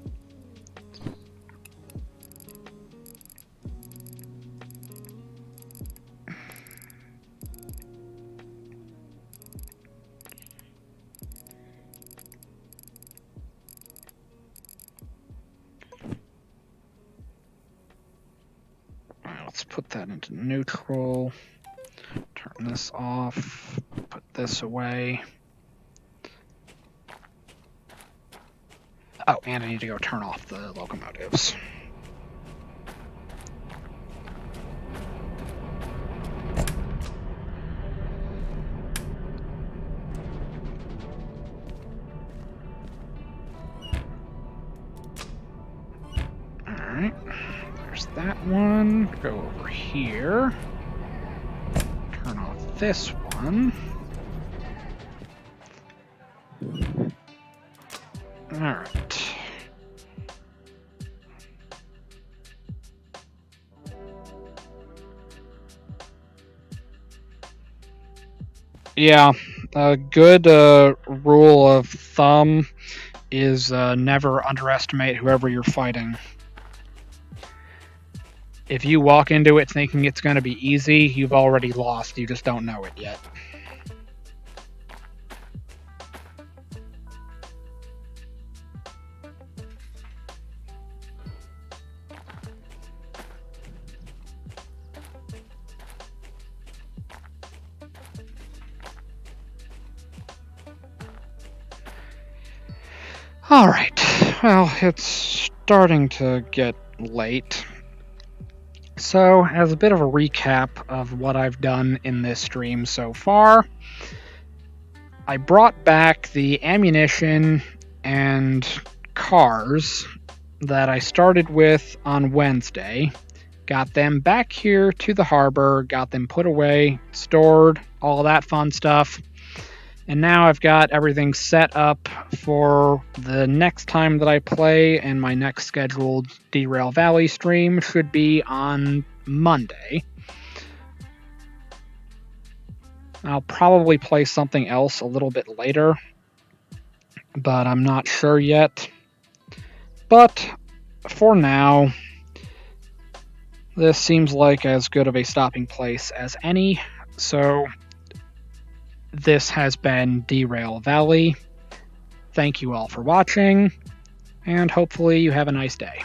Let's put that into neutral. Turn this off. Put this away. Oh, and I need to go turn off the locomotives. Alright. There's that one. Go over here. Turn off this one. Alright. Yeah, a good rule of thumb is never underestimate whoever you're fighting. If you walk into it thinking it's going to be easy, you've already lost. You just don't know it yet. Alright, well, it's starting to get late. So, as a bit of a recap of what I've done in this stream so far, I brought back the ammunition and cars that I started with on Wednesday, got them back here to the harbor, got them put away, stored, all that fun stuff. And now I've got everything set up for the next time that I play, and my next scheduled Derail Valley stream should be on Monday. I'll probably play something else a little bit later, but I'm not sure yet. But for now, this seems like as good of a stopping place as any. So this has been Derail Valley. Thank you all for watching, and hopefully you have a nice day.